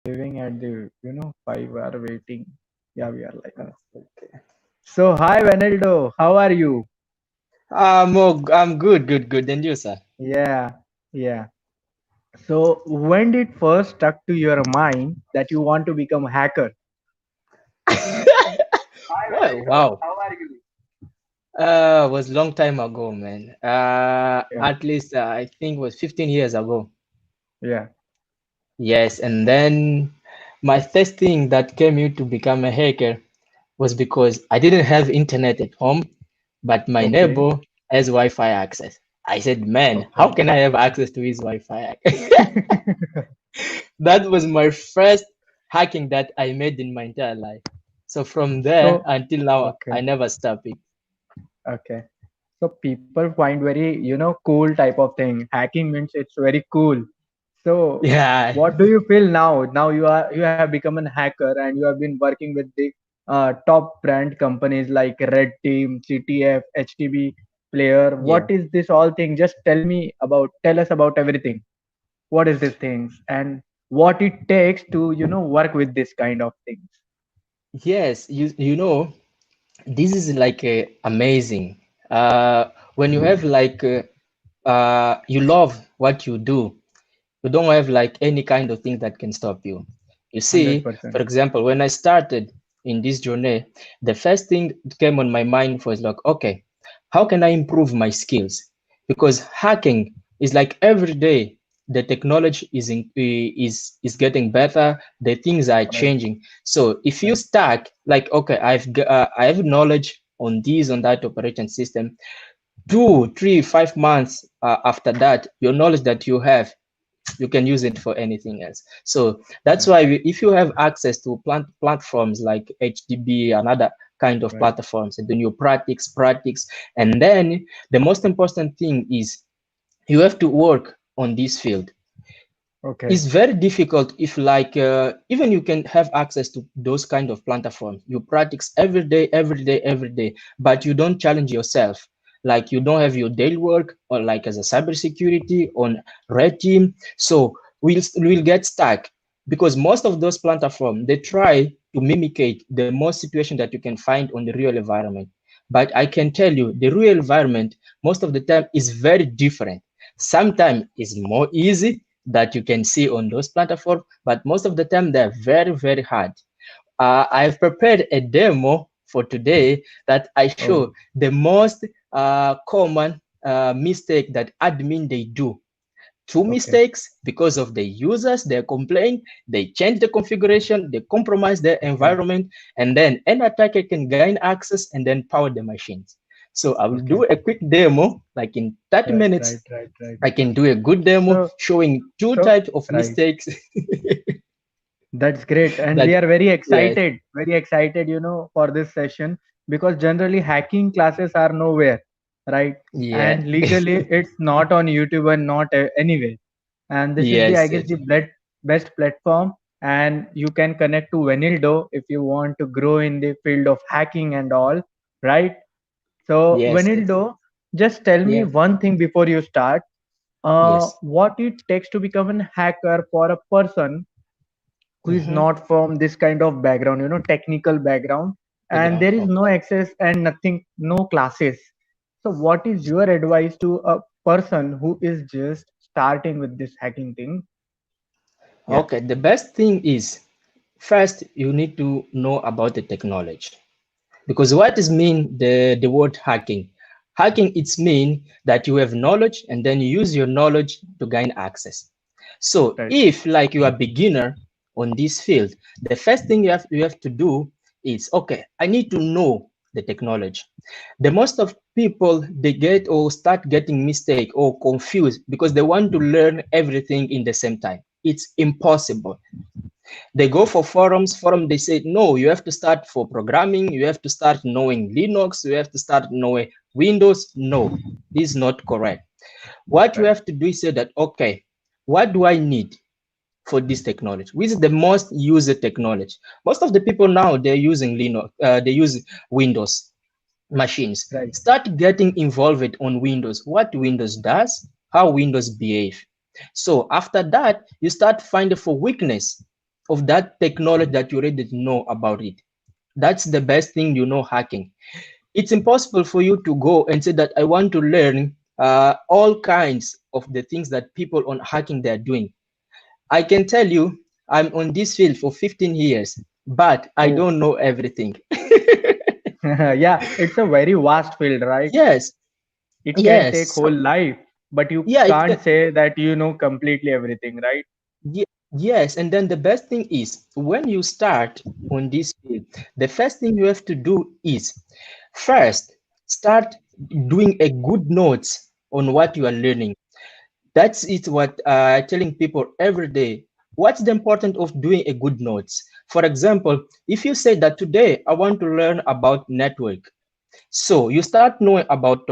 living at the 5 hour waiting. Yeah, we are like. Okay. So hi Vanildo, how are you? I'm good, good, good. And you, sir? Yeah, yeah. So when did first struck to your mind that you want to become a hacker? Hi Well, Vanildo, wow. how are you? Was long time ago, man. Yeah, At least I think it was 15 years ago. yeah. Yes, and then my first thing that came me to become a hacker was because I didn't have internet at home, but my Okay, neighbor has Wi-Fi access. I said, man, how okay. can I have access to his Wi-Fi? That was my first hacking that I made in my entire life. So from there So until now, I okay, never stopped it. okay. So people find very cool type of thing. Hacking means it's very cool. So Yeah, what do you feel now? Now you have become an hacker and you have been working with the top brand companies like Red Team, CTF, HTB Player. yeah. What is this all thing? Just tell us about everything. What is this things and what it takes to work with this kind of things. Yes, you know, this is like amazing. When you have like you love what you do, you don't have like any kind of thing that can stop you. You see, 100%. for example, when I started in this journey, the first thing that came on my mind was like, okay, how can I improve my skills? Because hacking is like every day the technology is getting better, the things are Right, changing. So if you right. start like, okay, I have knowledge on this on that operation system, 2, 3, 5 months after that, your knowledge that you have you can use it for anything else. So that's Right, why if you have access to platforms like HDB and other kind of right. platforms, and then you practice, and then the most important thing is you have to work on this field. Okay. It's very difficult if like even you can have access to those kind of platforms. You practice every day, but you don't challenge yourself. Like you don't have your daily work or like as a cybersecurity on red team. So we'll get stuck because most of those platforms they try to mimicate the most situation that you can find on the real environment. But I can tell you the real environment most of the time is very different. Sometimes it's more easy that you can see on those platforms, but most of the time they're very hard. I've prepared a demo for today that I Oh, show the most common mistake that admin they do. Two okay. mistakes because of the users, they complain, they change the configuration, they compromise their Okay. environment, and then an attacker can gain access and then power the machines. So I will do Okay. a quick demo, like in 30 Right, right, minutes, right, right. I can do a good demo So, showing two so, types of right. mistakes. That's great. And we That are yes, very excited, for this session because generally hacking classes are nowhere, right? yeah, And legally it's not on YouTube and not anywhere. And this is I yes, guess, yes, the best platform. And you can connect to Vanildo if you want to grow in the field of hacking and all, right? So, yes, yes, Vanildo, just tell me yeah, one thing before you start. yes. What it takes to become a hacker for a person who is Mm-hmm. not from this kind of background, technical background, and Background. there is no Okay. access and nothing, no classes. So, what is your advice to a person who is just starting with this hacking thing? Yeah, Okay. The best thing is first you need to know about the technology. Because what is mean the word hacking? Hacking it's mean that you have knowledge and then you use your knowledge to gain access. So right, if like you are beginner on this field, the first thing you have to do is okay, I need to know the technology. The most of people they get or start getting mistake or confused because they want to learn everything in the same time. It's impossible. They go for forum they say no, you have to start for programming, you have to start knowing Linux, you have to start knowing Windows. No, this is not correct. What you right, have to do is say that okay, what do I need for this technology, which is the most used technology? Most of the people now they're using Linux, they use Windows machines. right, Start getting involved on Windows, what Windows does, how Windows behave. So after that you start finding for weakness of that technology that you already know about it. That's the best thing, hacking. It's impossible for you to go and say that I want to learn all kinds of the things that people on hacking they're doing. I can tell you, I'm on this field for 15 years, but I Oh, don't know everything. yeah, it's a very vast field, right? Yes, It can take yes. whole life, but you Yeah, it can't can. say that you know completely everything, right? Yes, and then the best thing is when you start on this field, the first thing you have to do is first start doing a good notes on what you are learning. That's it. What telling people every day. What's the importance of doing a good notes? For example, if you say that today I want to learn about network, so you start knowing about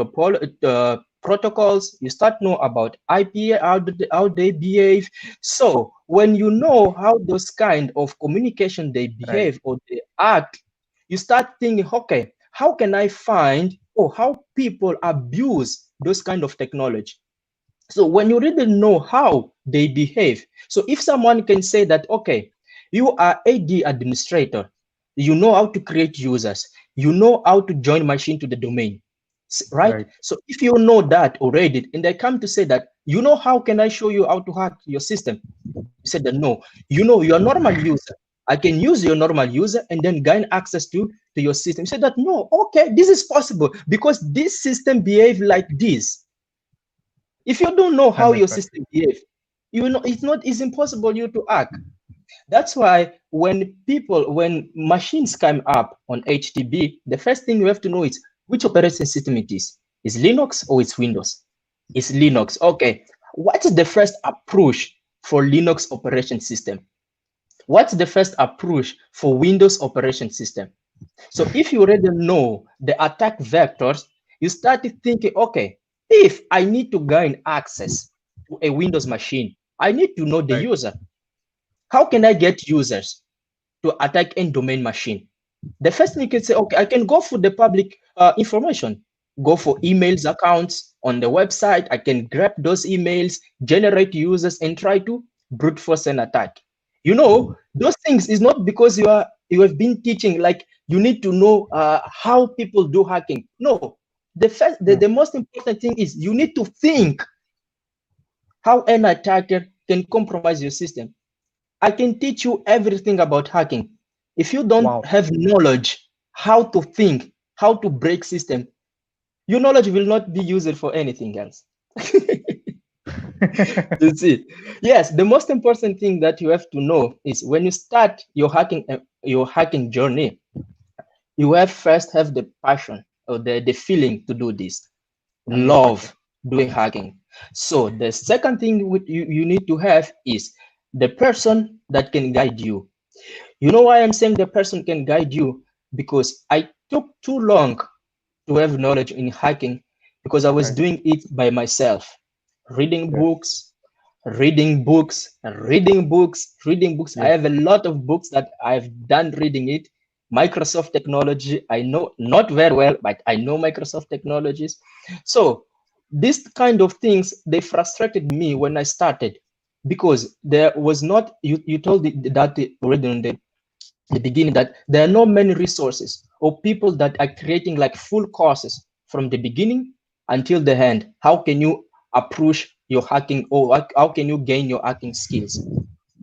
protocols, you start know about IP, how they behave. So when you know how those kind of communication they Right, behave or they act, you start thinking, okay, how can I find or how people abuse those kind of technology? So when you really know how they behave, so if someone can say that, okay, you are AD administrator, you know how to create users, you know how to join machine to the domain, right? right, So if you know that already, and they come to say that, how can I show you how to hack your system? You said that no, you're a normal user. I can use your normal user and then gain access to your system. You said that no, okay, this is possible because this system behave like this. If you don't know how your 100%. system behaves, it's impossible you to hack. That's why when machines come up on HTTP, the first thing you have to know is which operating system it is. Is Linux or it's Windows? It's Linux. Okay. What is the first approach for Linux operation system? What's the first approach for Windows operation system? So if you already know the attack vectors, you start thinking, okay, if I need to gain access to a Windows machine, I need to know the Right, user. How can I get users to attack any domain machine? The first thing you can say, okay, I can go for the public information, go for emails accounts on the website. I can grab those emails, generate users, and try to brute force an attack. Those things is not because you have been teaching like you need to know how people do hacking. No, the no, most important thing is you need to think how an attacker can compromise your system. I can teach you everything about hacking. If you don't wow. have knowledge how to think, how to break system, your knowledge will not be used for anything else. You see, yes, the most important thing that you have to know is when you start your hacking journey, you have first have the passion or the feeling to do this, 100%. love doing hacking. So the second thing you need to have is the person that can guide you. You know why I'm saying the person can guide you? Because I took too long to have knowledge in hacking because I was Right, doing it by myself, reading yes, books, reading books, reading books, reading books. I yes, have a lot of books that I've done reading it. Microsoft technology, I know not very well, but I know Microsoft technologies. So this kind of things, they frustrated me when I started because there was not, you told that already in the beginning that there are not many resources or people that are creating like full courses from the beginning until the end. How can you approach your hacking or how can you gain your hacking skills?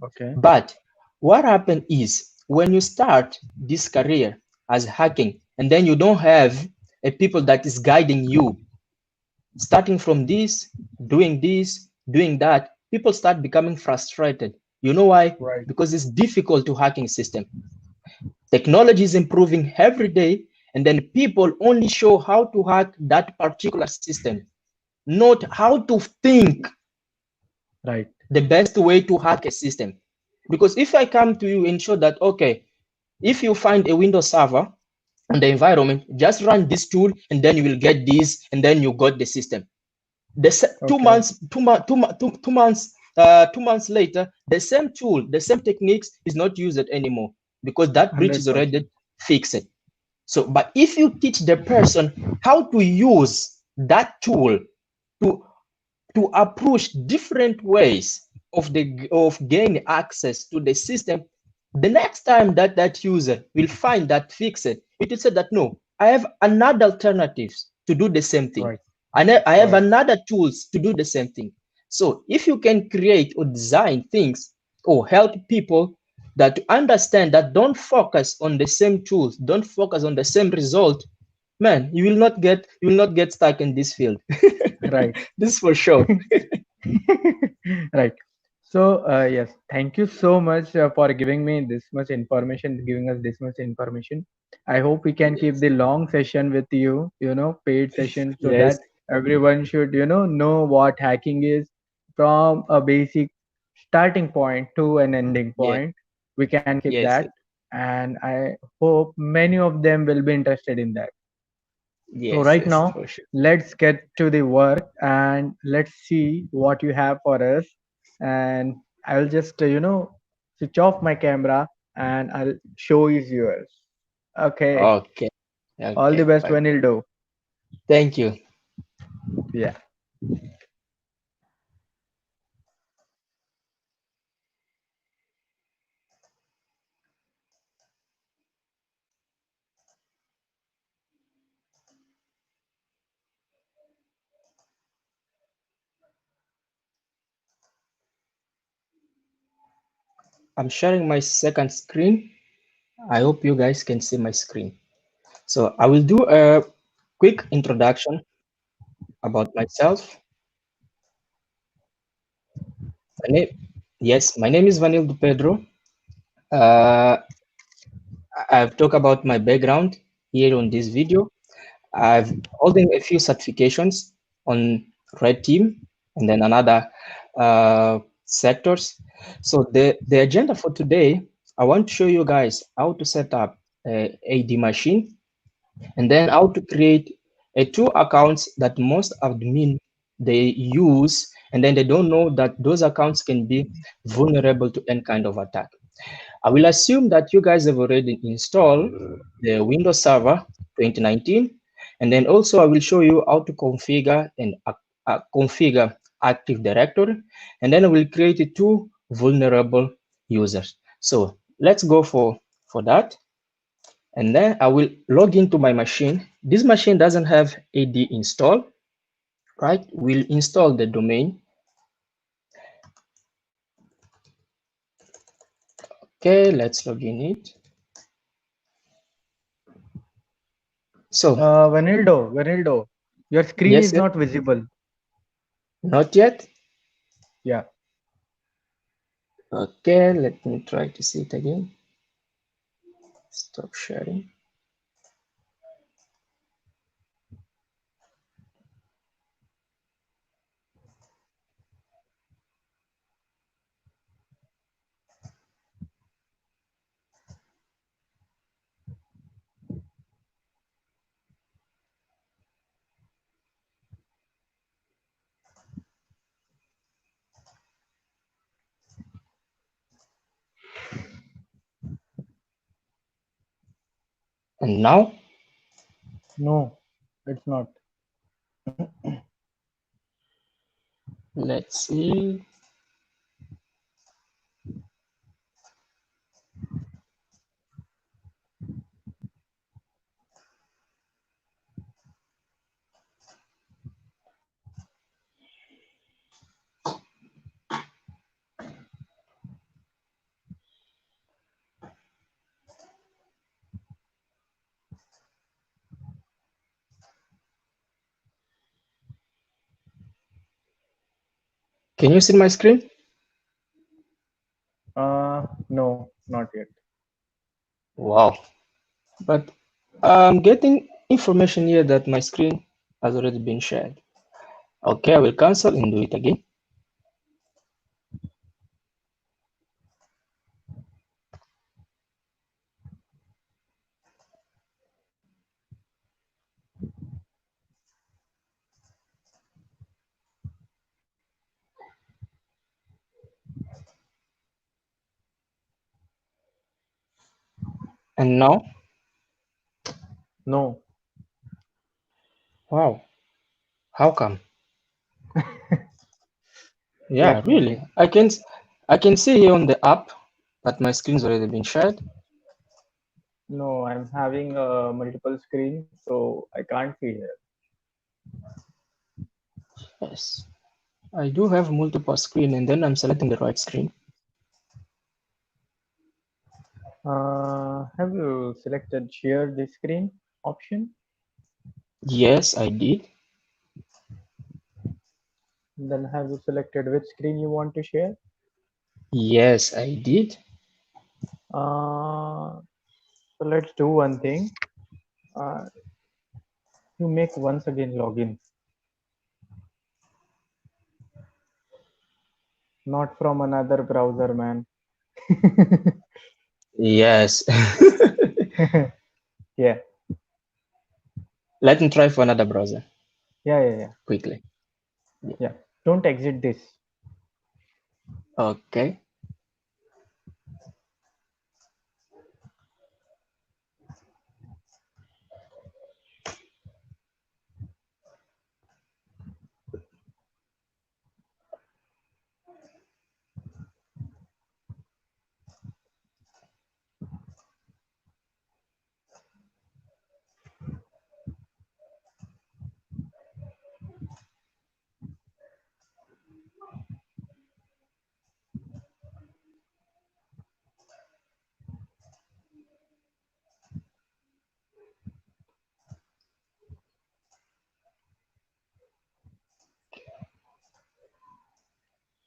okay, But what happened is when you start this career as hacking and then you don't have a people that is guiding you, starting from this, doing that, people start becoming frustrated. You know why? right, Because it's difficult to hacking system. Technology is improving every day, and then people only show how to hack that particular system, not how to think right, the best way to hack a system. Because if I come to you and show that, okay, if you find a Windows server in the environment, just run this tool and then you will get this, and then you got the system. Two okay, months, 2 months, 2 months later, the same tool, the same techniques is not used anymore because that breach is 100%. already fixed. So, but if you teach the person how to use that tool to approach different ways of gaining access to the system, The next time that that user will find that fix it will say that no, I have another alternatives to do the same thing. Right. I have Right. another tools to do the same thing. So if you can create or design things or help people that to understand that don't focus on the same tools, don't focus on the same result, man, you will not get stuck in this field. Right. This is for sure. Right. So, yes, thank you so much for giving me this much information, giving us this much information. I hope we can keep Yes. the long session with you, paid session, so Yes. that everyone should, know what hacking is from a basic starting point to an ending Yeah. point. We can keep Yes. that. And I hope many of them will be interested in that. So Yes. right Yes. now, For sure. let's get to the work and let's see what you have for us. And I'll just, switch off my camera and I'll show is yours. Okay. Okay. All the Okay. best, Okay. Vanildo. Thank you. Yeah. I'm sharing my second screen. I hope you guys can see my screen. So I will do a quick introduction about myself. My name, yes, my name is Vanildo Pedro. Uh, I've talked about my background here on this video. I've holding a few certifications on red team and then another sectors. So the agenda for today, I want to show you guys how to set up a AD machine and then how to create a two accounts that most admin they use and then they don't know that those accounts can be vulnerable to any kind of attack. I will assume that you guys have already installed the Windows Server 2019, and then also I will show you how to configure and configure Active Directory, and then I will create two vulnerable users. So let's go for that, and then I will log into my machine. This machine doesn't have AD installed, right? We'll install the domain. Okay, let's log in it. So Vanildo, your screen yes, is yes, not visible. not yet. Yeah. Okay, let me try to see it again. Stop sharing. And now, No, it's not. let's see. Can you see my screen? No, not yet. Wow. But I'm getting information here that my screen has already been shared. Okay, I will cancel and do it again. And now, No. wow, how come? Yeah, Let me really. see. I can see here on the app But my screen's already been shared. No, I'm having multiple screens, so I can't see here. Yes. I do have multiple screen and then I'm selecting the right screen. Have you selected share the screen option? Yes, I did. Then have you selected which screen you want to share? Yes, I did. So let's do one thing. Uh, you make once again login, not from another browser, man. Yes. Yeah, Let me try for another browser yeah. quickly. Yeah. Don't exit this. Okay.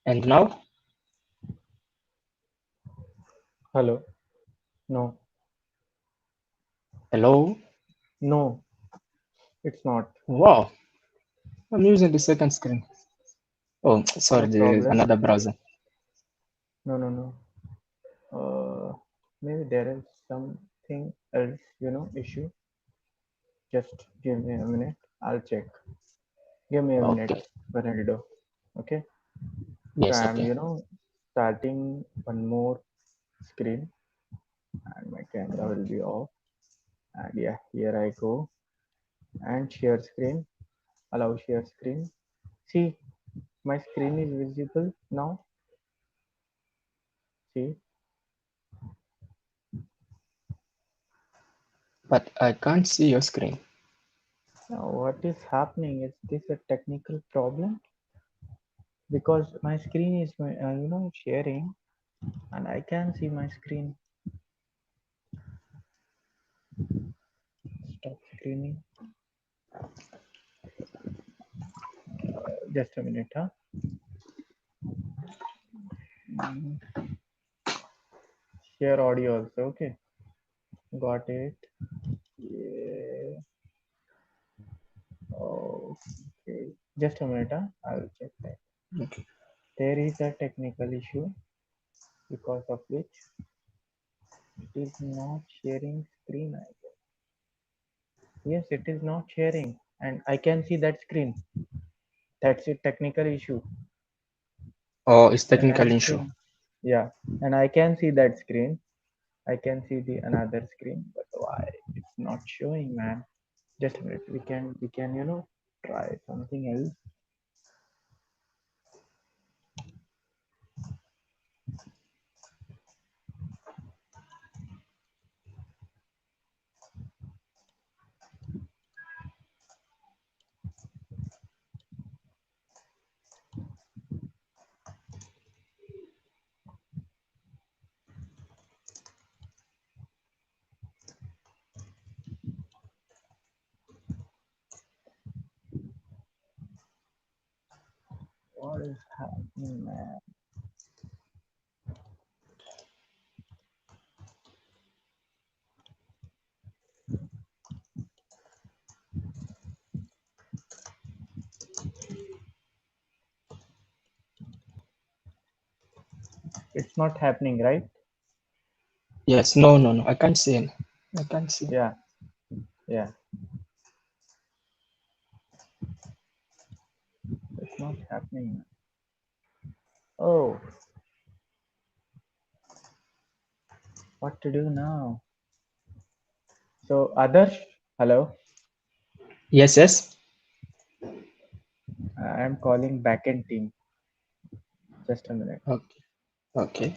And now? Hello. No, Hello? no, it's not. Wow. I'm using the second screen. Oh, No sorry, there is problem. another browser. No. Uh, Maybe there is something else, issue. Just give me a minute. I'll check. Give me a minute, Okay. Vanildo. Okay. So Yes, I'm, okay. starting one more screen and my camera will be off. And yeah, here I go. And share screen. Allow share screen. See, my screen is visible now. See, But I can't see your screen. now what is happening? Is this a technical problem? Because my screen is, sharing and I can see my screen. Stop screening. Just a minute, huh? Mm, Share audio also. Okay, got it. Yeah. Okay. Just a minute, huh? I'll check that. Okay. There is a technical issue because of which it is not sharing screen. Yes, it is not sharing, and I can see that screen. That's a technical issue, Oh, it's and technical I'm issue. seeing, yeah, and I can see that screen. I can see the another screen, but why it's not showing, man? Just a minute. We can try something else. What is happening, man? It's not happening, right? Yes, no. I can't see it. I can't see. Yeah, yeah. It's not happening. Oh, what to do now? So, others, hello. Yes. I'm calling backend team. Just a minute. Okay. Okay.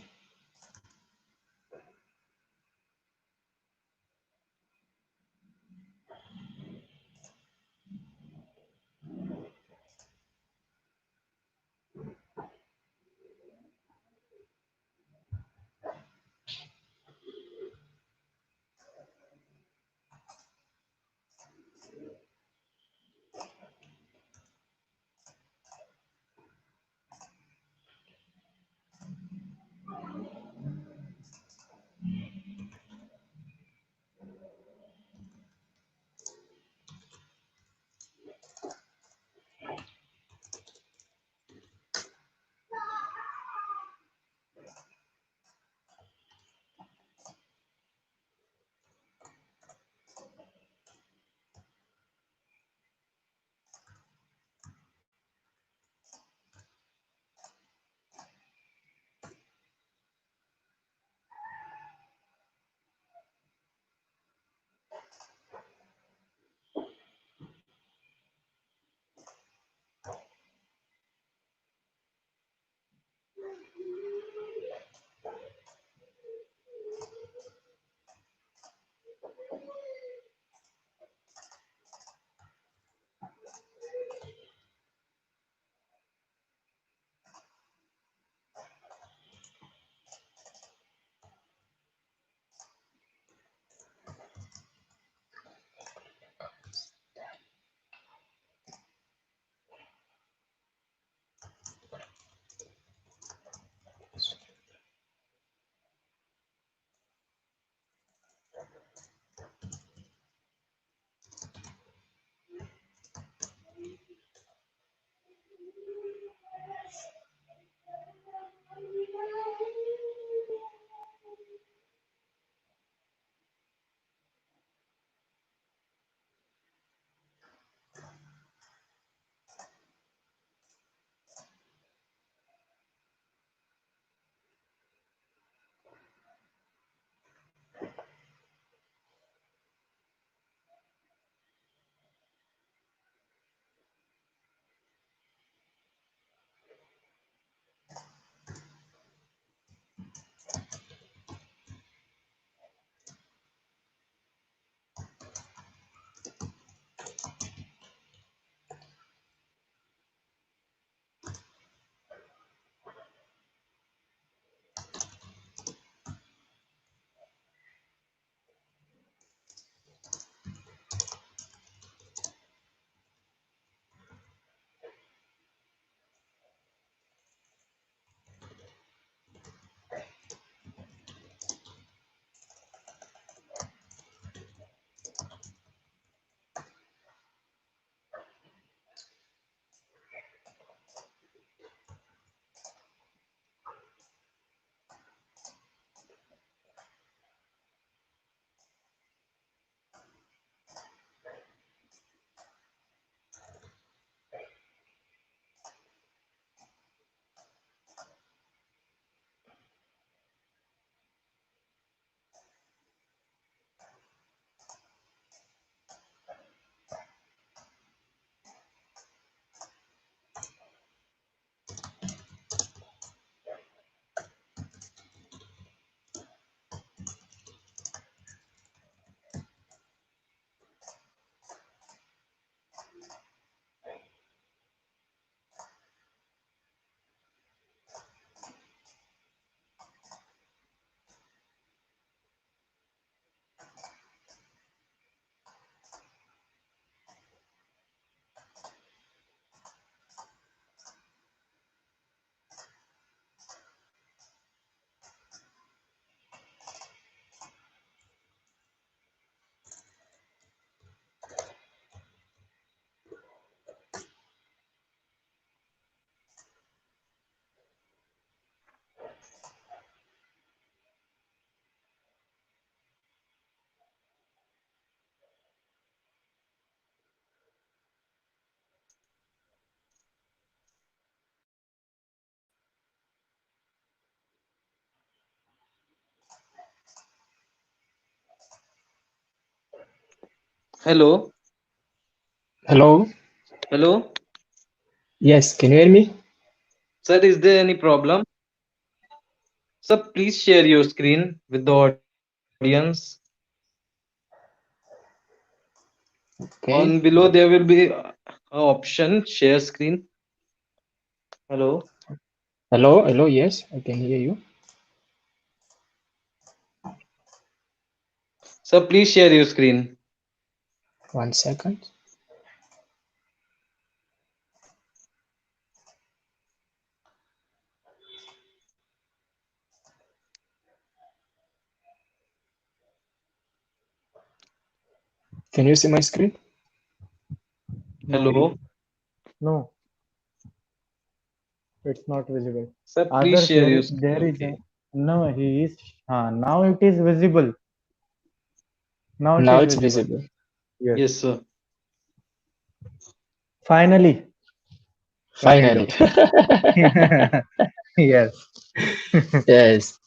Hello, Hello? hello. Yes, can you hear me? Sir, is there any problem? Sir, please share your screen with the audience. On Okay. below there will be a option share screen. Hello. Hello? Hello? Yes, I can hear you. Sir, please share your screen. 1 second. Can you see my screen? No, Hello. no, it's not visible. Sir, please Others, share your there screen, is a okay. no. He is. Now it is visible. Now it Now is it's visible. visible. Yes. Yes, sir. Finally, Finally. Vanildo. Yes. Yes,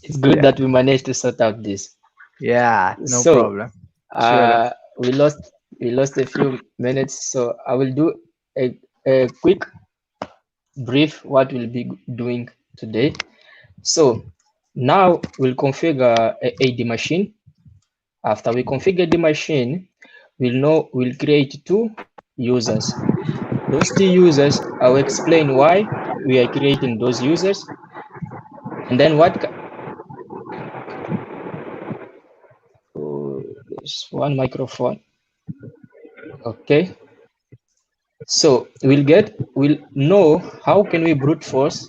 it's good Yeah. that we managed to sort out this. Yeah. No So, problem. Sure. uh, we lost we lost a few minutes, so I will do a quick brief what we'll be doing today. So now we'll configure a AD machine. After we configure the machine, we'll create two users. Those two users, I'll explain why we are creating those users, and then there's one microphone. Okay, so we'll know how can we brute force.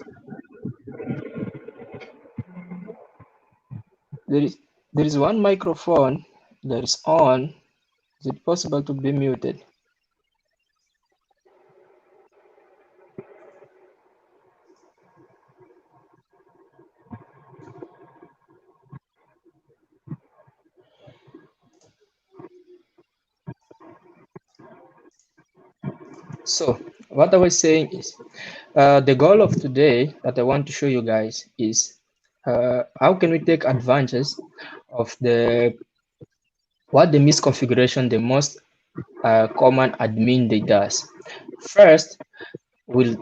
There is there is one microphone that is on. Is it possible to be muted? So what I was saying is, the goal of today that I want to show you guys is how can we take advantage of what the misconfiguration the most common admin they does. First, we'll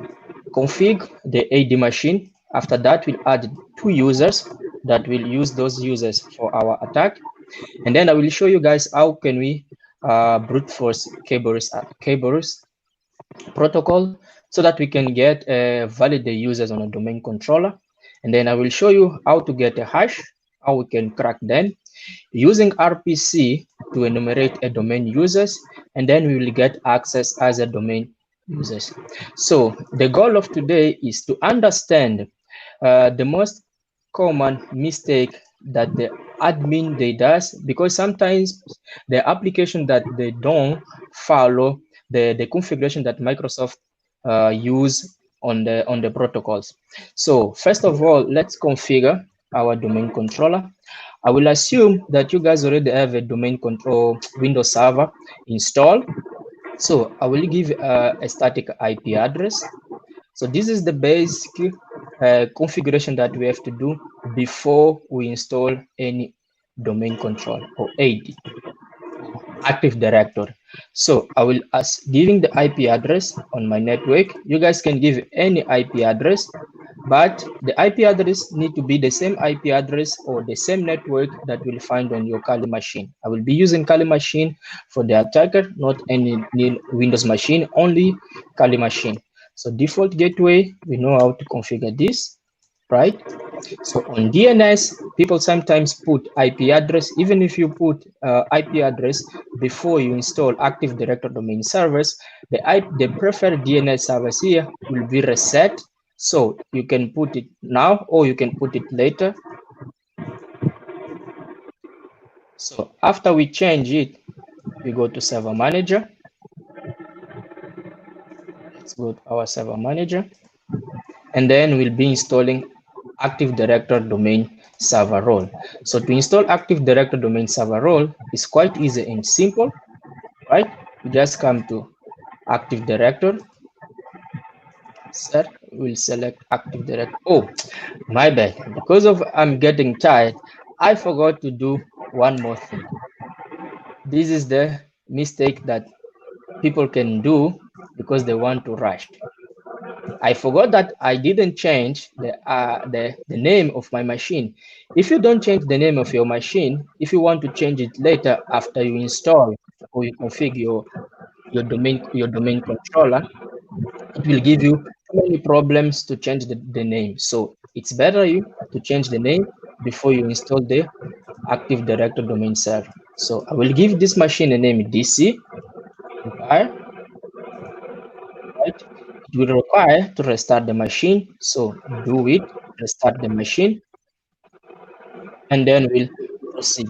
config the AD machine. After that, we'll add two users that will use those users for our attack. And then I will show you guys how can we brute force Kerberos protocol so that we can get validate users on a domain controller. And then I will show you how to get a hash, how we can crack them using RPC to enumerate a domain users, and then we will get access as a domain users. So the goal of today is to understand the most common mistake that the admin they does, because sometimes the application that they don't follow the configuration that Microsoft use on the protocols. So first of all, let's configure our domain controller. I will assume that you guys already have a domain control Windows Server installed. So I will give a static IP address. So this is the basic configuration that we have to do before we install any domain control or AD or Active Directory. So I will giving the IP address on my network. You guys can give any IP address, but the IP address need to be the same IP address or the same network that we'll find on your Kali machine. I will be using Kali machine for the attacker, not any Windows machine, only Kali machine. So default gateway, we know how to configure this, right? So on DNS, people sometimes put IP address. Even if you put IP address before you install Active Directory domain servers, the preferred DNS servers here will be reset. So you can put it now or you can put it later. So after we change it, we go to Server Manager. Let's go to our Server Manager. And then we'll be installing Active Directory domain server role. So to install Active Directory domain server role is quite easy and simple, right? You just come to Active Directory. Sir, we'll select Active Directory. Oh, my bad. Because of I'm getting tired, I forgot to do one more thing. This is the mistake that people can do because they want to rush. I forgot that I didn't change the name of my machine. If you don't change the name of your machine, if you want to change it later after you install or you configure your domain controller, it will give you too many problems to change the name. So it's better you to change the name before you install the Active Directory domain server. So I will give this machine a name DC Empire, right? It will require to restart the machine. So do it, restart the machine, and then we'll proceed.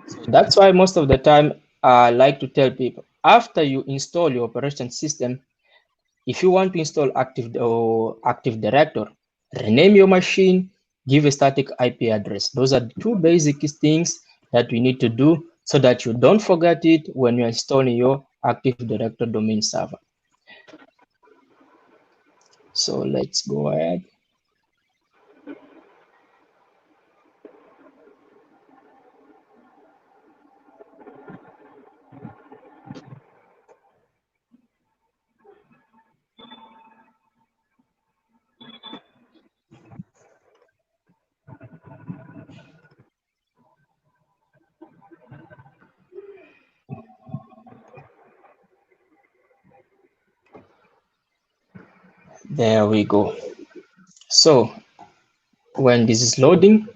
So that's why most of the time I like to tell people after you install your operation system, if you want to install Active Directory, rename your machine, give a static IP address. Those are the two basic things that we need to do so that you don't forget it when you're installing your Active Directory domain server. So let's go ahead. There we go. So when this is loading,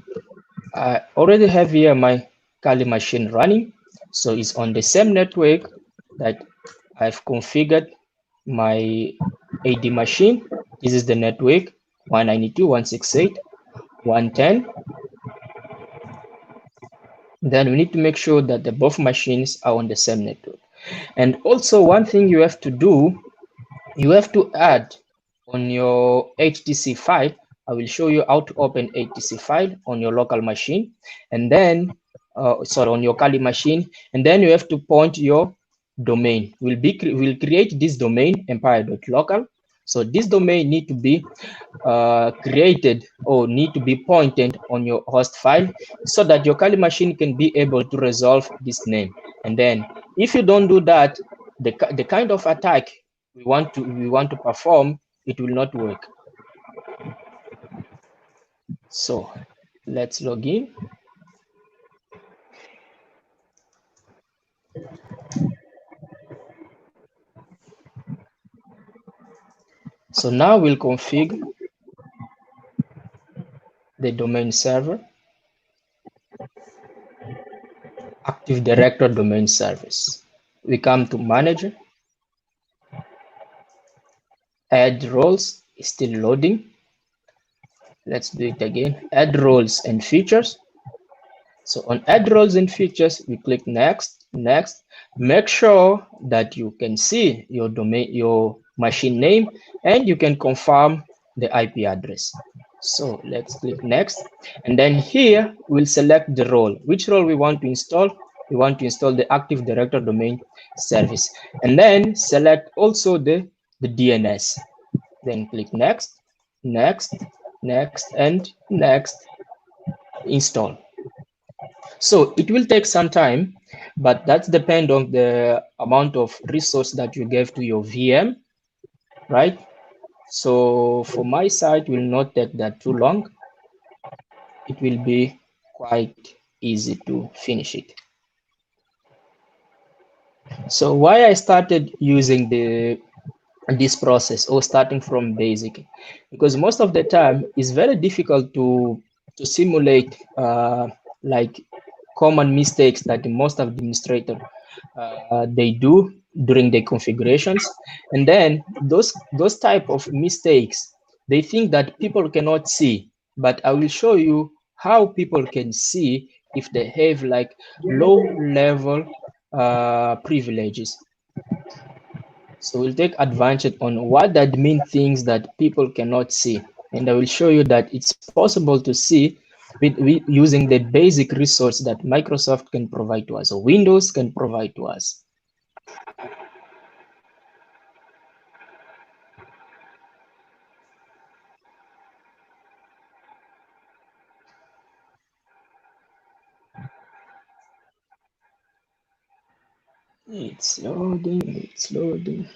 I already have here my Kali machine running. So it's on the same network that I've configured my AD machine. This is the network 192.168.110. Then we need to make sure that the both machines are on the same network. And also one thing you have to do, you have to add on your HTC file. I will show you how to open HTC file on your local machine, and then sorry, on your Kali machine, and then you have to point your domain. We'll create this domain empire.local. So this domain need to be created or need to be pointed on your host file so that your Kali machine can be able to resolve this name. And then if you don't do that, the kind of attack we want to perform, it will not work. So let's log in. So now we'll configure the domain server, Active Directory domain service. We come to manager, add roles, is still loading. Let's do it again. Add roles and features. So on add roles and features, we click next, next. Make sure that you can see your domain, your machine name, and you can confirm the IP address. So let's click next. And then here we'll select the role. Which role we want to install? We want to install the Active Directory domain service. And then select also the DNS. Then click next, next, next, and next, install. So it will take some time, but that depends on the amount of resource that you gave to your VM, right? So for my side, will not take that too long. It will be quite easy to finish it. So why I started using this process or starting from basic, because most of the time it's very difficult to simulate like common mistakes that most administrators they do during the configurations, and then those type of mistakes they think that people cannot see, but I will show you how people can see if they have like low level privileges. So we'll take advantage on what that mean things that people cannot see. And I will show you that it's possible to see with using the basic resource that Microsoft can provide to us, or Windows can provide to us. It's loading, it's loading.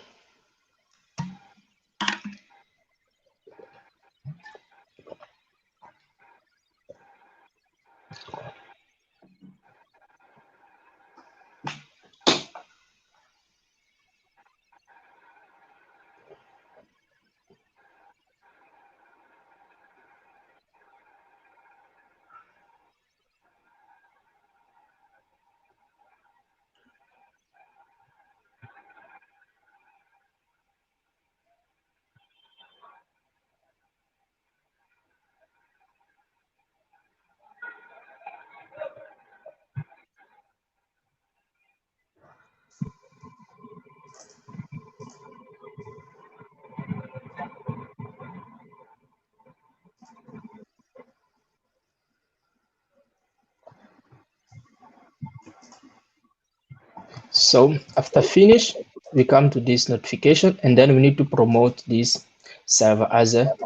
So after finish, we come to this notification and then we need to promote this server as a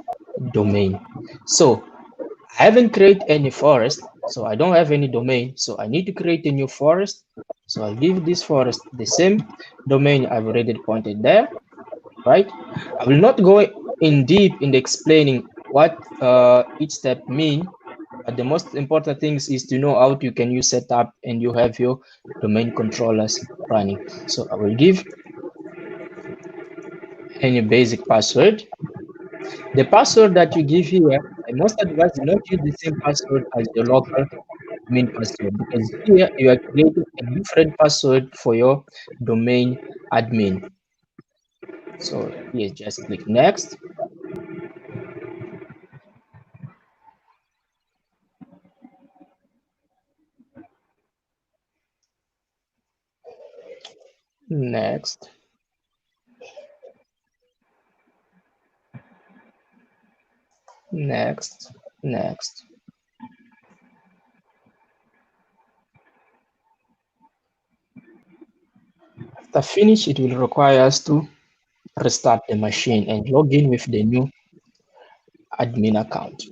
domain. So I haven't created any forest, so I don't have any domain. So I need to create a new forest. So I'll give this forest the same domain I've already pointed there, right? I will not go in deep in explaining what each step mean, but the most important things is to know how you can use setup and you have your domain controllers running. So I will give any basic password. The password that you give here, I most advise you not use the same password as your local admin password because here you are creating a different password for your domain admin. So here just click next. Next, next, next. After finish, it will require us to restart the machine and log in with the new admin account.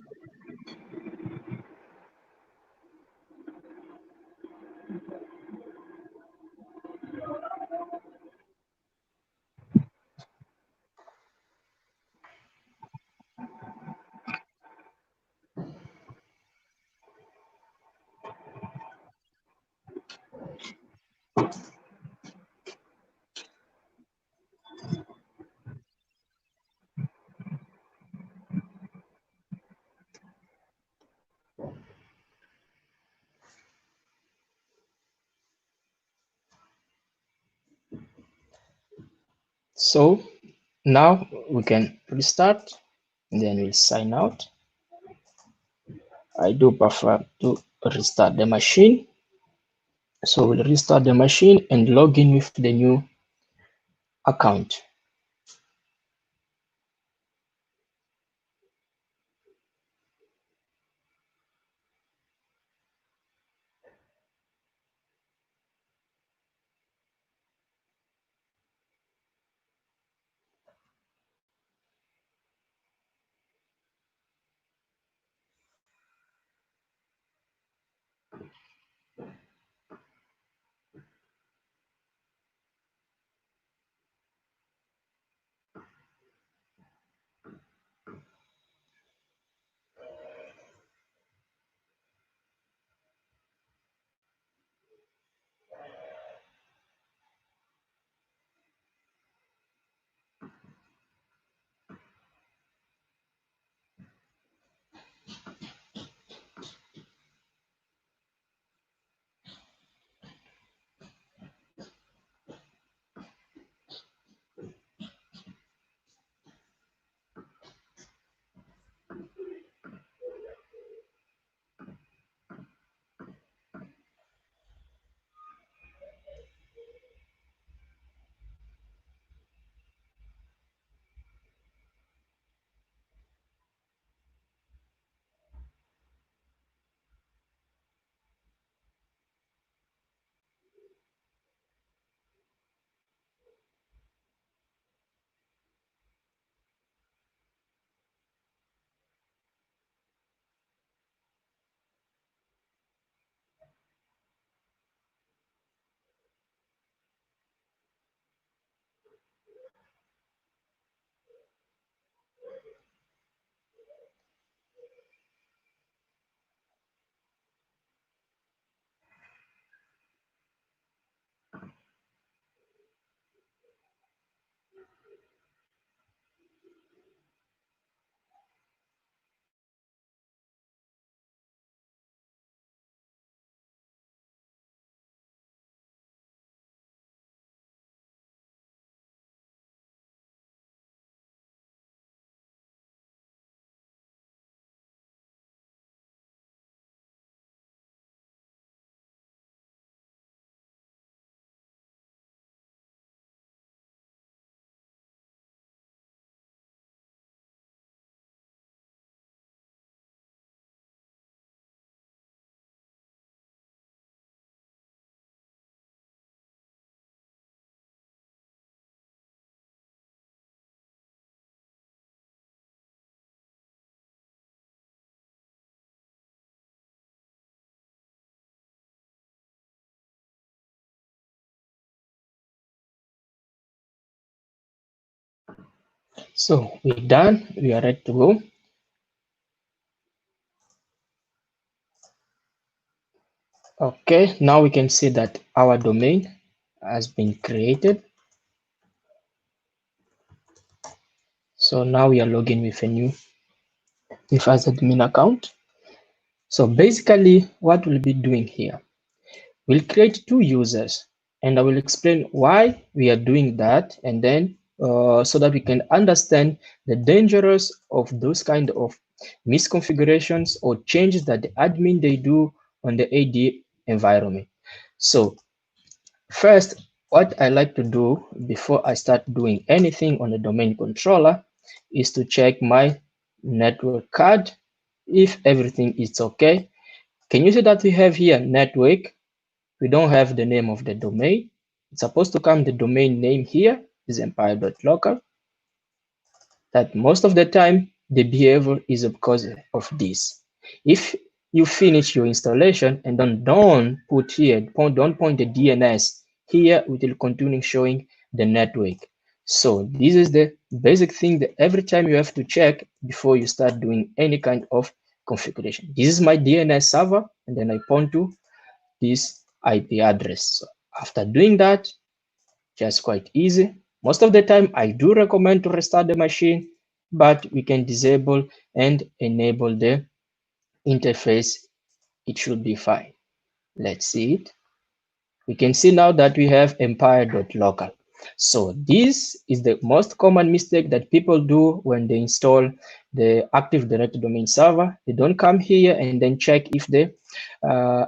So now we can restart and then we'll sign out. I do prefer to restart the machine. So we'll restart the machine and log in with the new account. So we're done. We are ready to go. Okay, now we can see that our domain has been created. So now we are logging with as admin account. So basically what we'll be doing here, we'll create two users, and I will explain why we are doing that, and then so that we can understand the dangers of those kind of misconfigurations or changes that the admin they do on the AD environment. So first, what I like to do before I start doing anything on the domain controller is to check my network card if everything is okay. Can you see that we have here network? We don't have the name of the domain. It's supposed to come the domain name here is empire.local. That most of the time the behavior is because of this. If you finish your installation and then don't put here, don't point the DNS here, it will continue showing the network. So this is the basic thing that every time you have to check before you start doing any kind of configuration. This is my DNS server, and then I point to this IP address. So after doing that, just quite easy. Most of the time, I do recommend to restart the machine, but we can disable and enable the interface. It should be fine. Let's see it. We can see now that we have empire.local. So this is the most common mistake that people do when they install the Active Directory domain server. They don't come here and then check if the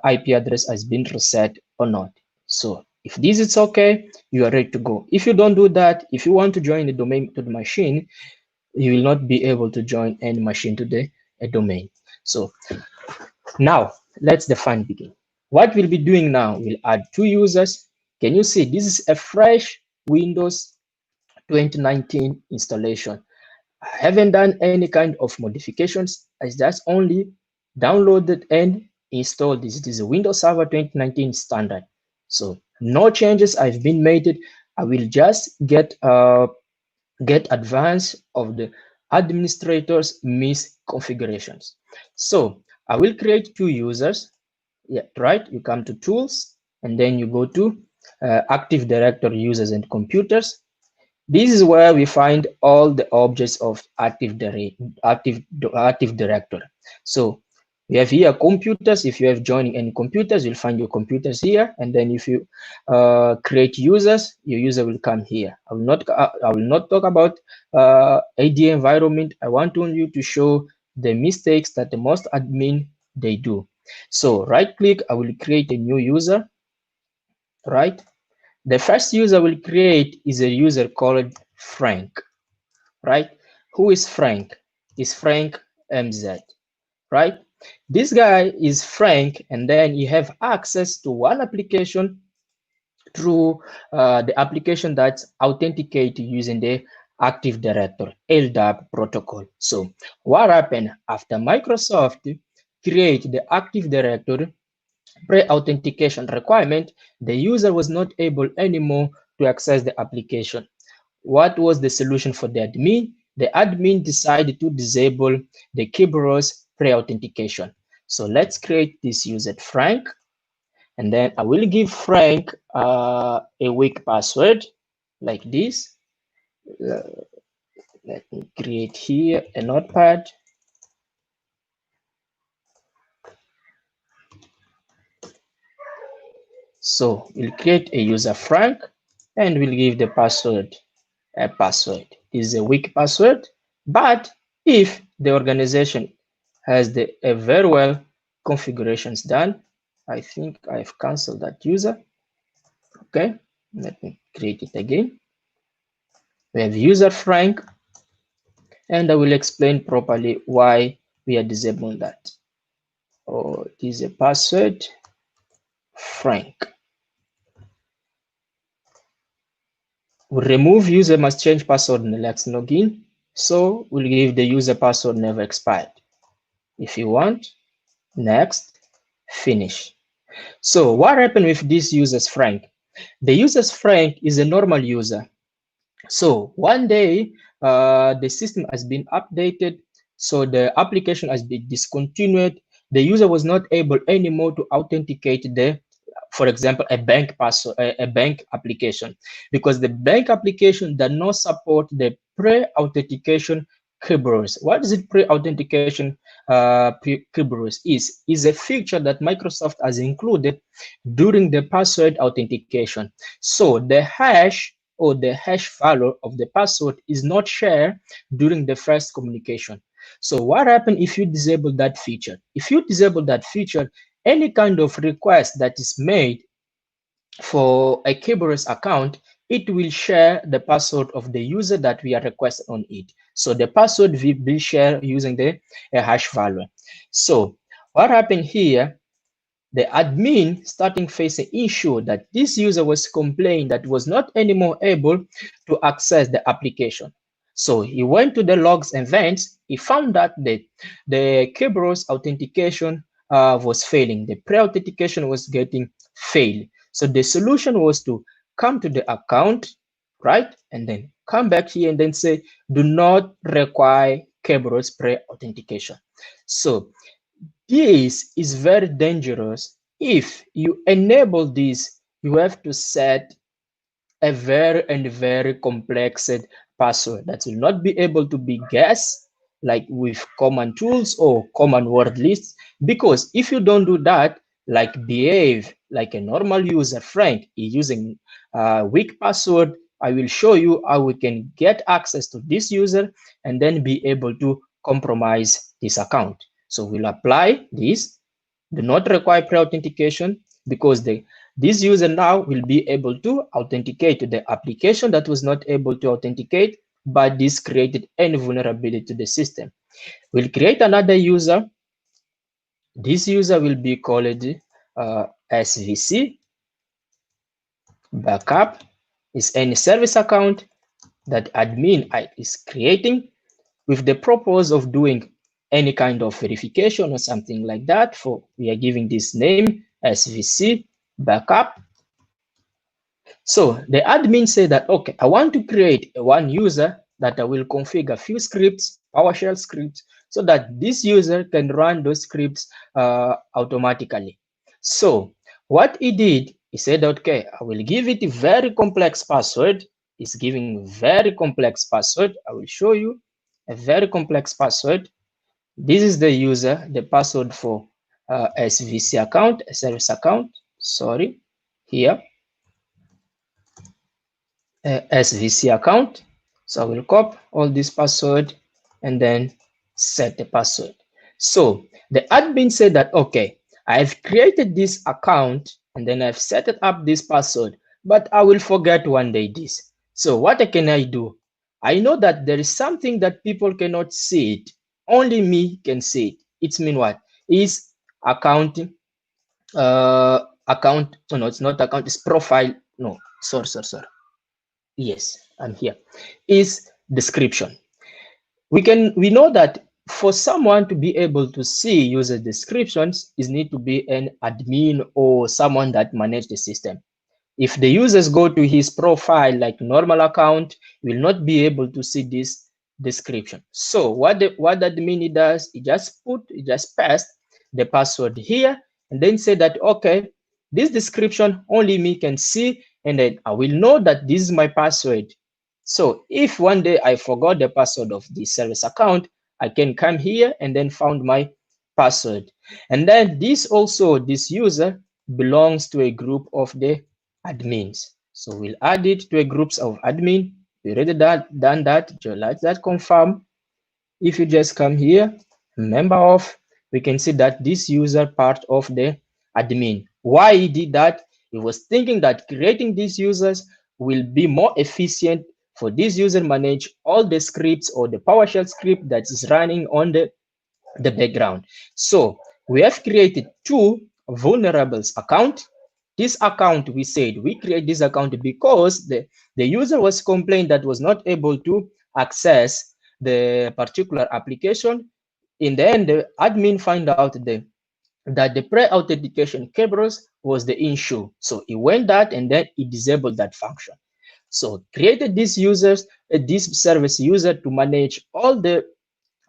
IP address has been reset or not. So if this is okay, you are ready to go. If you don't do that, if you want to join the domain to the machine, you will not be able to join any machine to the domain. So now let's the fun begin. What we'll be doing now, we'll add two users. Can you see this is a fresh Windows 2019 installation. I haven't done any kind of modifications. I just only downloaded and installed this. It is a Windows Server 2019 standard. So no changes have been made. I will just get advance of the administrator's misconfigurations. So I will create two users. Yeah, right. You come to tools and then you go to Active Directory users and computers. This is where we find all the objects of Active Directory. So we have here computers. If you have joining any computers, you'll find your computers here. And then if you create users, your user will come here. I will not talk about AD environment. I want only to show the mistakes that the most admin they do. So right click, I will create a new user, right? The first user will create is a user called Frank, right? Who is Frank? Is Frank MZ, right? This guy is Frank, and then you have access to one application through the application that's authenticated using the Active Directory LDAP protocol. So what happened after Microsoft create the Active Directory pre-authentication requirement, the user was not able anymore to access the application. What was the solution for the admin? The admin decided to disable the Kerberos pre-authentication. So let's create this user Frank, and then I will give Frank a weak password like this. Let me create here a notepad. So we'll create a user Frank and we'll give the password a password. This is a weak password, but if the organization has a very well configurations done, I think I've canceled that user. Okay, let me create it again. We have user Frank, and I will explain properly why we are disabling that. Oh, it is a password Frank. We'll remove user must change password in the next login. So we'll give the user password never expired. If you want, next, finish. So what happened with this user's Frank? The user's Frank is a normal user. So one day, the system has been updated, so the application has been discontinued. The user was not able anymore to authenticate the, for example, a bank password, a bank application, because the bank application does not support the pre-authentication Kerberos. What is it? Pre-authentication Kerberos is a feature that Microsoft has included during the password authentication. So the hash or the hash value of the password is not shared during the first communication. So what happens if you disable that feature? If you disable that feature, any kind of request that is made for a Kerberos account, it will share the password of the user that we are requesting on it. So the password will be shared using the hash value. So what happened here, the admin starting facing issue that this user was complaining that was not anymore able to access the application. So he went to the logs events. He found that the Kerberos authentication was failing. The pre-authentication was getting failed. So the solution was to come to the account, right? And then come back here and then say, do not require Kerberos pre-authentication. So this is very dangerous. If you enable this, you have to set a very complex password that will not be able to be guessed like with common tools or common word lists. Because if you don't do that, like behave like a normal user, Frank is using a weak password, I will show you how we can get access to this user and then be able to compromise this account. So we'll apply this, do not require pre-authentication, because this user now will be able to authenticate to the application that was not able to authenticate, but this created any vulnerability to the system. We'll create another user. This user will be called SVC backup. Is any service account that admin is creating with the purpose of doing any kind of verification or something like that. For we are giving this name SVC backup. So the admin say that, okay, I want to create one user that I will configure a few scripts, PowerShell scripts, so that this user can run those scripts automatically. So what he did, he said, okay, I will give it a very complex password. He's giving very complex password. I will show you a very complex password. This is the user, the password for SVC account, a service account, sorry, here. SVC account. So I will copy all this password and then set the password. So the admin said that, okay, I've created this account and then I've set it up this password, but I will forget one day this. So what can I do? I know that there is something that people cannot see it. Only me can see it. It's mean what? Is account, account, no, it's not account, it's profile. No, sorry. Yes, I'm here. Is description. We know that for someone to be able to see user descriptions is need to be an admin or someone that manage the system. If the users go to his profile like normal account, will not be able to see this description. So what admin does, he just paste the password here and then say that, okay, this description only me can see, and then I will know that this is my password. So if one day I forgot the password of the service account, I can come here and then found my password. And then this user belongs to a group of the admins. So we'll add it to a groups of admin. We already done that. Let that confirm. If you just come here, member of, we can see that this user part of the admin. Why he did that? He was thinking that creating these users will be more efficient for this user manage all the scripts or the PowerShell script that is running on the background. So we have created two vulnerables account. This account, we said we create this account because the user was complaining that was not able to access the particular application. In the end, the admin find out that the pre-authentication Kerberos was the issue. So he went that and then he disabled that function. So created these users, this service user to manage all the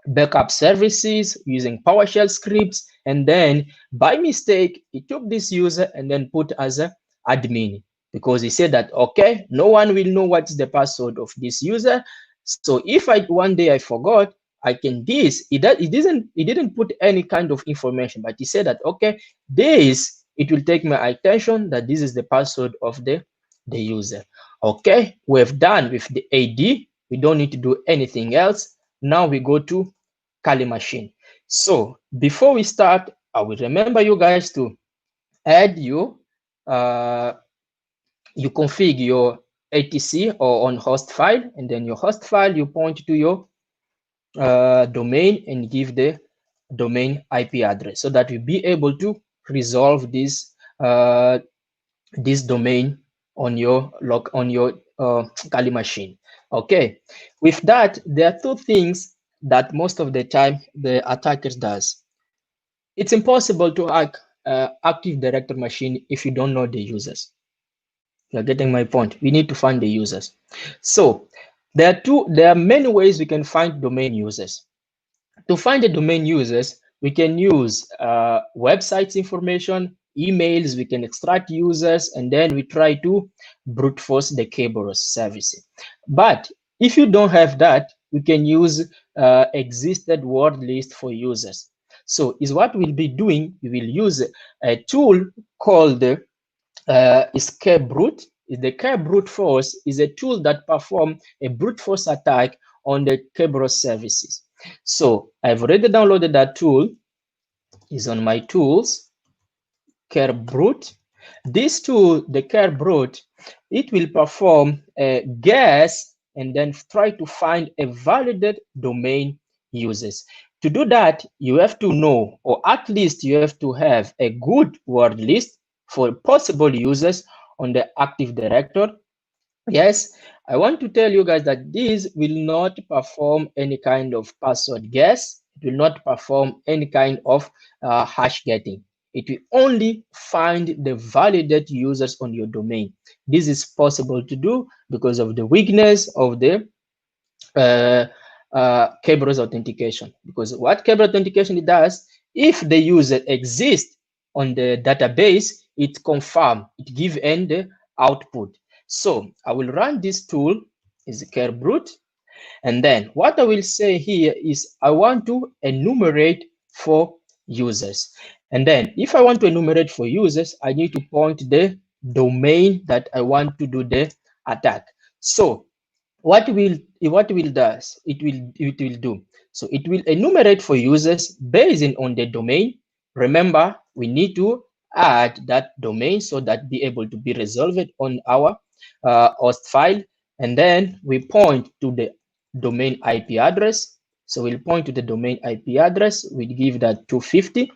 backup services using PowerShell scripts, and then by mistake he took this user and then put as a admin, because he said that, okay, no one will know what is the password of this user. So if I one day I forgot, I can this. He didn't put any kind of information, but he said that, okay, this, it will take my attention that this is the password of the user. Okay, we've done with the AD. We don't need to do anything else. Now we go to Kali machine. So before we start, I will remember you guys to add uh, you configure your ATC or on host file, and then your host file, you point to your domain and give the domain IP address, so that you'll be able to resolve this domain on your Kali machine. Okay, with that, there are two things that most of the time the attackers does. It's impossible to hack Active Directory machine if you don't know the users. You're getting my point. We need to find the users. So there are many ways we can find domain users. To find the domain users, we can use websites information, emails, we can extract users, and then we try to brute force the Kerberos service. But if you don't have that, we can use existed word list for users. So is what we'll be doing, we will use a tool called escape brute. The Kerberos brute force is a tool that performs a brute force attack on the Kerberos services. So I've already downloaded that tool. Is on my tools, Kerberos. This tool, the Kerberos, it will perform a guess and then try to find a validated domain users. To do that, you have to know, or at least you have to have a good word list for possible users on the Active Directory. Yes, I want to tell you guys that this will not perform any kind of password guess. It will not perform any kind of hash getting. It will only find the validated users on your domain. This is possible to do because of the weakness of the uh, Kerberos authentication. Because what Kerberos authentication does, if the user exists on the database, it confirm, it give end the output. So I will run this tool, is Kerberos, and then what I will say here is I want to enumerate for users. And then if I want to enumerate for users, I need to point the domain that I want to do the attack. So what will does it will do, so it will enumerate for users based on the domain. Remember, we need to add that domain so that be able to be resolved on our host file, and then we point to the domain IP address. So we'll point to the domain IP address, we give that 250,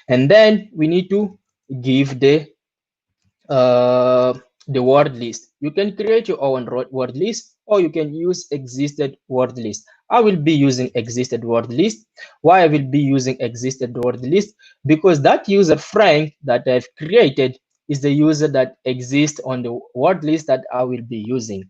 and then we need to give uh, the word list. You can create your own word list, or you can use existed word list. I will be using existed word list. Why I will be using existed word list? Because that user Frank that I've created is the user that exists on the word list that I will be using.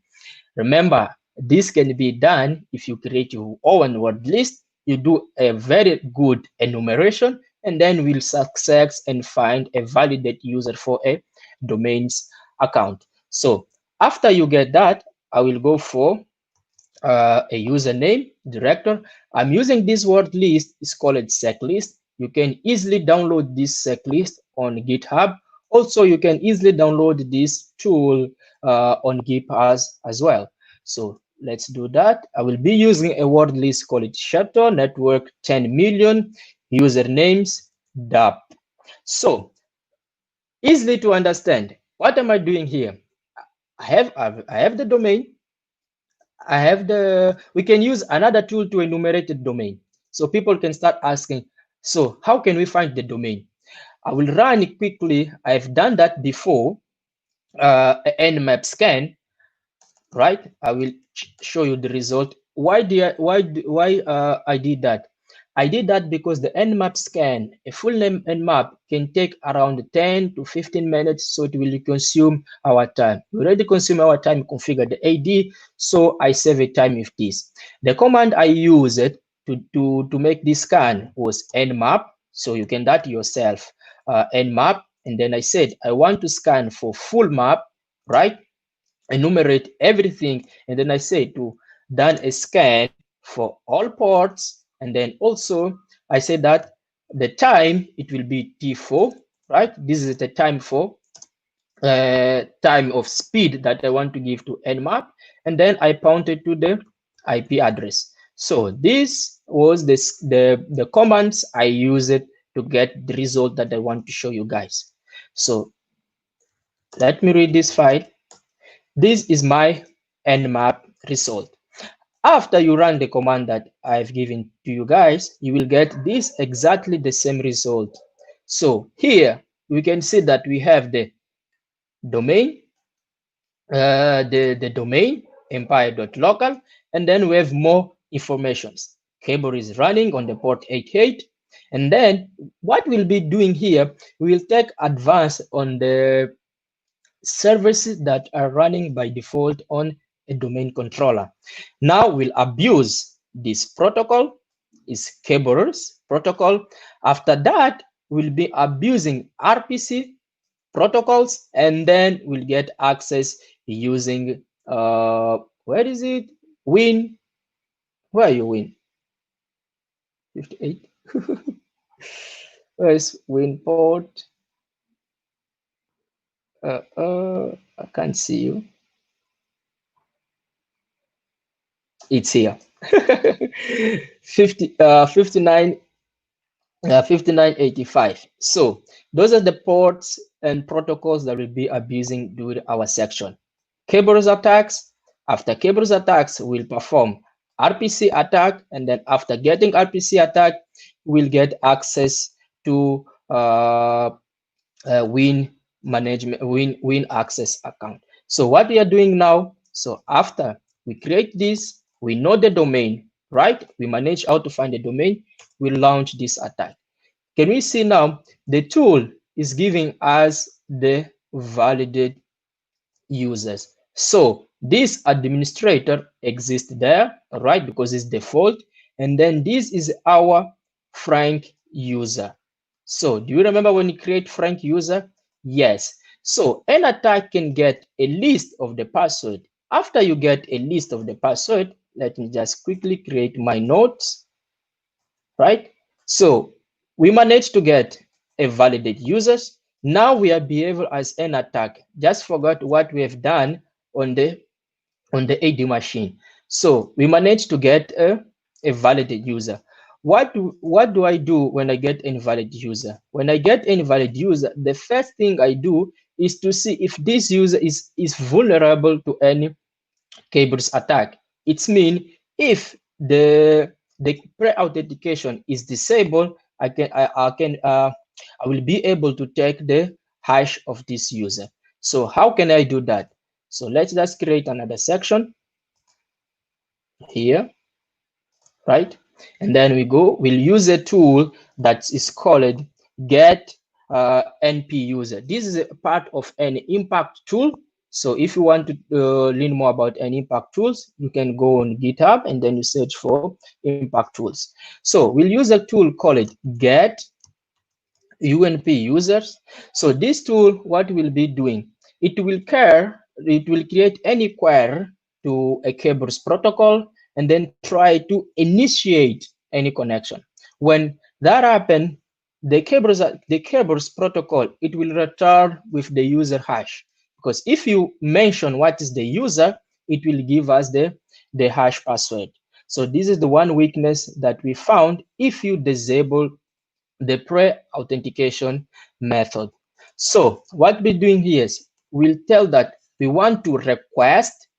Remember, this can be done if you create your own word list. You do a very good enumeration, and then we'll success and find a validate user for a domains account. So after you get that, I will go for a username director. I'm using this word list, it's called checklist. You can easily download this checklist on GitHub. Also, you can easily download this tool on GitHub as well. So let's do that. I will be using a word list called chapter network 10 million usernames DAP. So easily to understand. What am I doing here? I have the domain. We can use another tool to enumerate the domain. So people can start asking, so how can we find the domain? I will run it quickly. I've done that before, Nmap scan, right? I will show you the result. Why I did that? I did that because the Nmap scan, a full name Nmap, can take around 10 to 15 minutes, so it will consume our time. We already consume our time, configure the AD, so I save a time with this. The command I used to make this scan was Nmap, so you can that yourself, Nmap, and then I said I want to scan for full map, right? Enumerate everything, and then I say to done a scan for all ports, and then also I say that the time it will be T4, right? This is the time for time of speed that I want to give to Nmap, and then I pointed to the IP address. So this was the commands I used to get the result that I want to show you guys. So let me read this file. This is my Nmap result. After you run the command that I've given to you guys, you will get this exactly the same result. So here we can see that we have the domain, the domain empire.local, and then we have more informations. Kerberos is running on the port 88, and then what we'll be doing here, we will take advance on the services that are running by default on a domain controller. Now we'll abuse this protocol, is Kerberos protocol. After that, we'll be abusing RPC protocols, and then we'll get access using where is it? Win. Where are you, Win? 58. Where's Win port? I can't see you. It's here. 59 5985. So those are the ports and protocols that we'll be abusing during our section. Kerberos attacks. After Kerberos attacks, we'll perform RPC attack, and then after getting RPC attack, we'll get access to Win management, Win access account. So what we are doing now, so after we create this, we know the domain, right? We manage how to find the domain, we launch this attack. Can we see now the tool is giving us the validated users. So this administrator exists there, right? Because it's default. And then this is our Frank user. So do you remember when you create Frank user? Yes. So an attack can get a list of the password. After you get a list of the password, let me just quickly create my notes, right? So we managed to get a validated users. Now we are behaving as an attack. Just forgot what we have done on the AD machine. So we managed to get a valid user. What do I do when I get an invalid user? When I get an invalid user, the first thing I do is to see if this user is vulnerable to any Kerberos attack. It's mean if the pre-authentication is disabled, I will be able to take the hash of this user. So how can I do that? So let's just create another section here, right? And then we'll use a tool that is called get NP user. This is a part of an impact tool. So if you want to learn more about any impact tools, you can go on GitHub and then you search for impact tools. So we'll use a tool called get UNP users. So this tool, what will be doing? It will create any query to a Kerberos protocol and then try to initiate any connection. When that happens, the Kerberos protocol, it will return with the user hash. Because if you mention what is the user, it will give us the hash password. So this is the one weakness that we found if you disable the pre-authentication method. So what we're doing here is we'll tell that we want to request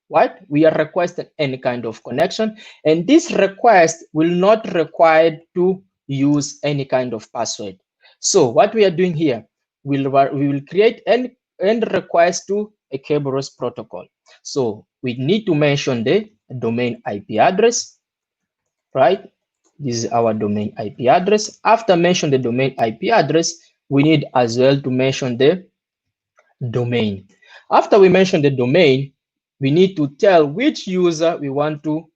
what we are requesting any kind of connection, and this request will not require to use any kind of password. So what we are doing here, we will create an request to a Kerberos protocol. So we need to mention the domain IP address, right? This is our domain IP address. After mention the domain IP address, we need as well to mention the domain. After we mention the domain, we need to tell which user we want to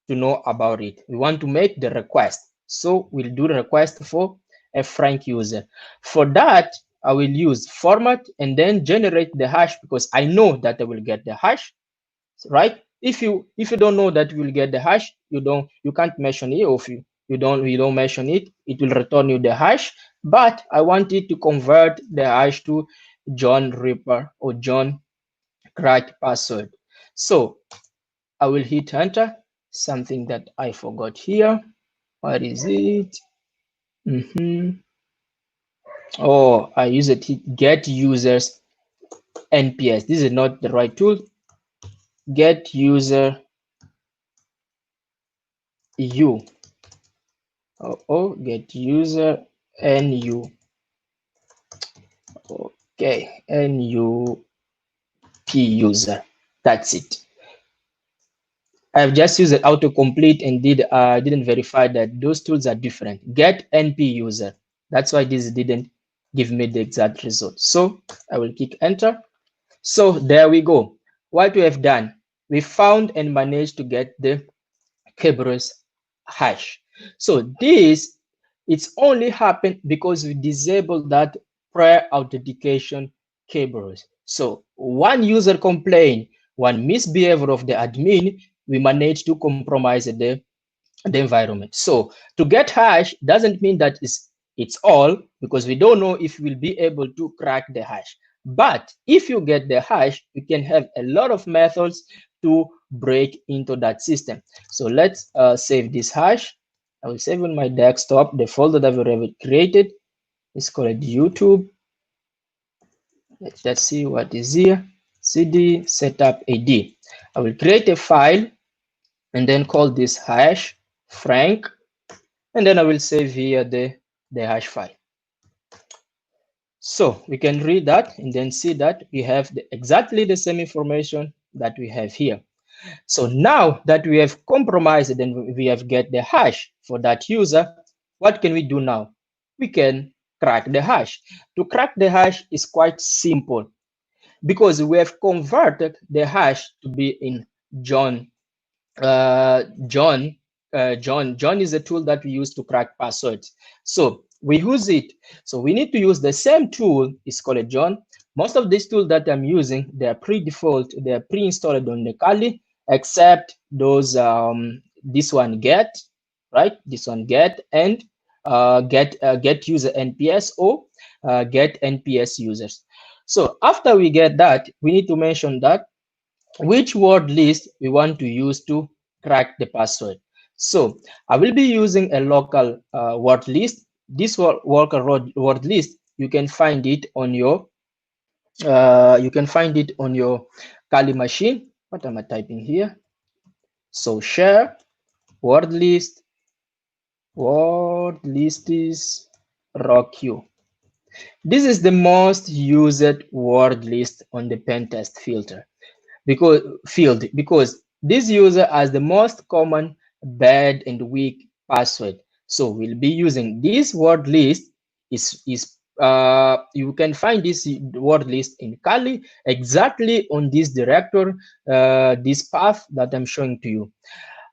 know about it. We want to make the request. So we'll do the request for a Frank user. For that, I will use format and then generate the hash because I know that I will get the hash, right? If you don't know that you will get the hash, you can't mention it, or if you don't mention it, it will return you the hash. But I want it to convert the hash to John Ripper or John cracked password. So I will hit enter. Something that I forgot here. What is it? Oh, I use it get users NPS. This is not the right tool. Get user U. Get user NU. Okay, NUP user. That's it. I've just used it autocomplete and didn't verify that those tools are different. Get NP user. That's why this didn't give me the exact result. So I will click enter. So there we go. What we have done, we found and managed to get the Kerberos hash. So this, it's only happened because we disabled that prior authentication Kerberos. So one user complained, one misbehavior of the admin, we managed to compromise the environment. So to get hash doesn't mean that it's all, because we don't know if we'll be able to crack the hash. But if you get the hash, you can have a lot of methods to break into that system. So let's save this hash. I will save on my desktop the folder that we already created. It's called YouTube. Let's see what is here. CD setup AD. I will create a file and then call this hash Frank, and then I will save here the hash file. So we can read that and then see that we have exactly the same information that we have here. So now that we have compromised and we have get the hash for that user, what can we do now? We can crack the hash. To crack the hash is quite simple because we have converted the hash to be in John. John is a tool that we use to crack passwords. So we use it. So we need to use the same tool. It's called a John. Most of these tools that I'm using, they are pre-default, they are pre-installed on the Kali, except those this one get, right? This one get and get user NPS or get NPS users. So after we get that, we need to mention that which word list we want to use to crack the password. So I will be using a local word list. This word list, you can find it on your Kali machine. What am I typing here? So share word list is ROQ. This is the most used word list on the pen test filter because this user has the most common bad and weak password. So we'll be using this word list. You can find this word list in Kali exactly on this directory, this path that I'm showing to you.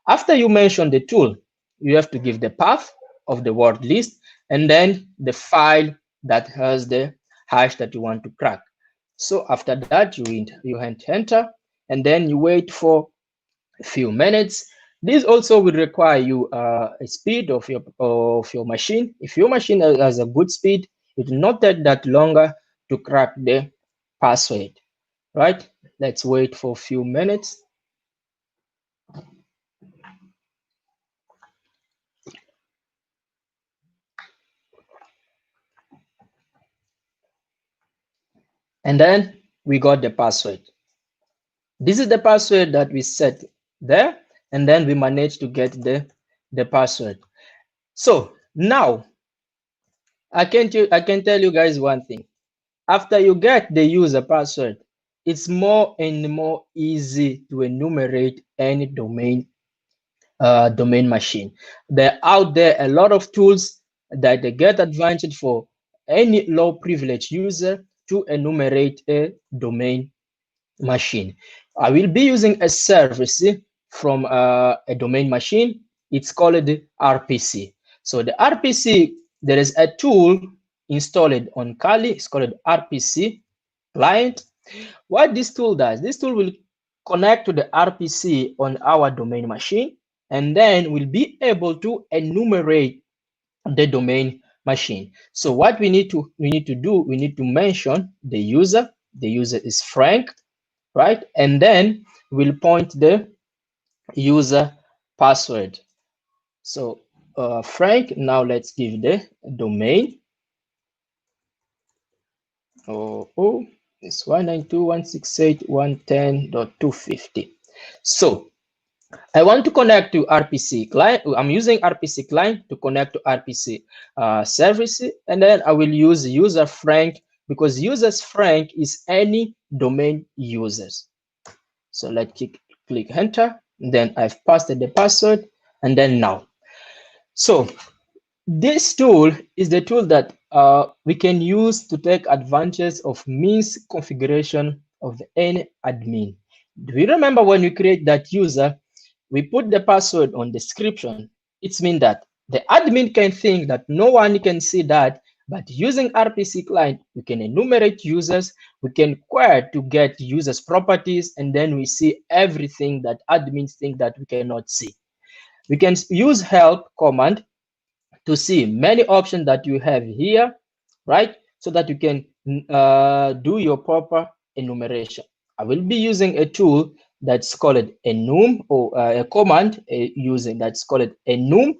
After you mention the tool, you have to give the path of the word list and then the file that has the hash that you want to crack. So after that, you hit enter and then you wait for a few minutes. This also will require you a speed of your machine. If your machine has a good speed, it will not take that longer to crack the password, right? Let's wait for a few minutes. And then we got the password. This is the password that we set there, and then we managed to get the password. So now I can tell you guys one thing. After you get the user password, it's more and more easy to enumerate any domain domain machine. There are out there a lot of tools that they get advantage for any low privilege user to enumerate a domain machine. I will be using a service from a domain machine. It's called the RPC. So the RPC, there is a tool installed on Kali. It's called RPC client. What this tool does, this tool will connect to the RPC on our domain machine, and then we'll be able to enumerate the domain machine. So what we need to do, we need to mention the user. The user is Frank, right? And then we'll point the user password. So Frank, now let's give the domain. Oh, it's 192.168.110.250. So I want to connect to RPC client. I'm using RPC client to connect to RPC service, and then I will use user Frank because users Frank is any domain users. So let's click enter. Then I've pasted the password, and then now. So this tool is the tool that we can use to take advantage of misconfiguration of any admin. Do you remember when we create that user, we put the password on description? It means that the admin can think that no one can see that, but using RPC client, we can enumerate users, we can query to get users properties, and then we see everything that admins think that we cannot see. We can use help command to see many options that you have here, right? So that you can do your proper enumeration. I will be using a tool that's called enum, or a command using that's called enum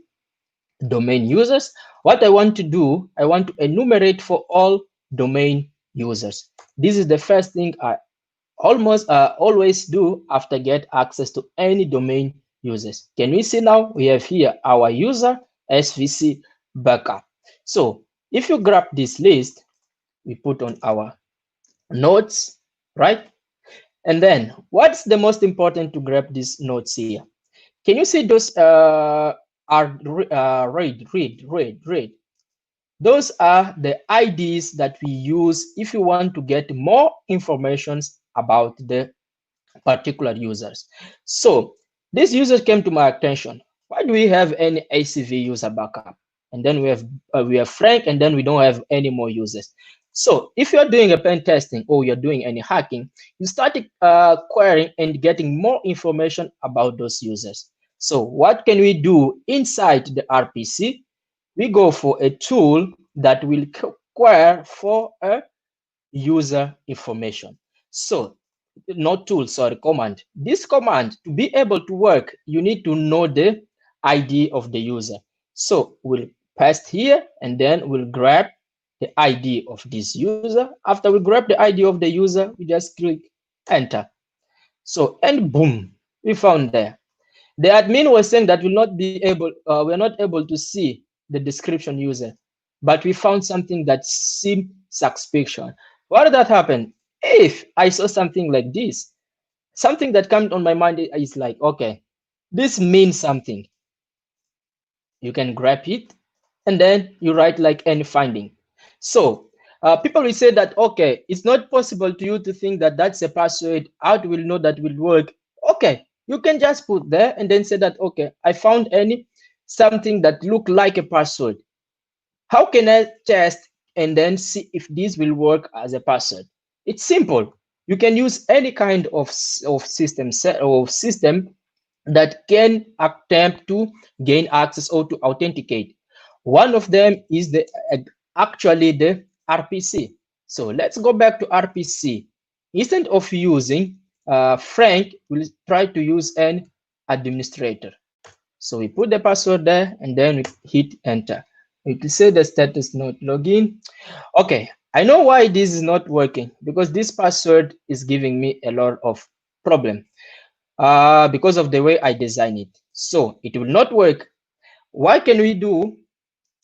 domain users. What I want to do, I want to enumerate for all domain users. This is the first thing I always do after get access to any domain users. Can we see now? We have here our user SVC backup. So if you grab this list, we put on our notes, right? And then what's the most important to grab these notes here? Can you see those are read? Those are the IDs that we use if you want to get more information about the particular users. So this user came to my attention. Why do we have any ACV user backup? And then we have Frank, and then we don't have any more users. So if you're doing a pen testing or you're doing any hacking, you start querying and getting more information about those users. So what can we do inside the RPC? We go for a tool that will query for a user information. So not tool, sorry, command. This command, to be able to work, you need to know the ID of the user. So we'll paste here, and then we'll grab the ID of this user. After we grab the ID of the user, we just click enter. So, and boom, we found there. The admin was saying that we're not able to see the description user, but we found something that seemed suspicious. Why did that happen? If I saw something like this, something that comes on my mind is like, okay, this means something. You can grab it, and then you write like any finding. So people will say that, okay, it's not possible to you to think that that's a password. How do we know that will work? Okay, you can just put there and then say that, okay, I found something that look like a password. How can I test and then see if this will work as a password? It's simple. You can use any kind of system that can attempt to gain access or to authenticate. One of them is actually the RPC. So let's go back to RPC. Instead of using Frank, we'll try to use an administrator. So we put the password there, and then we hit enter. We can say the status not login. Okay, I know why this is not working, because this password is giving me a lot of problem because of the way I design it. So it will not work. What can we do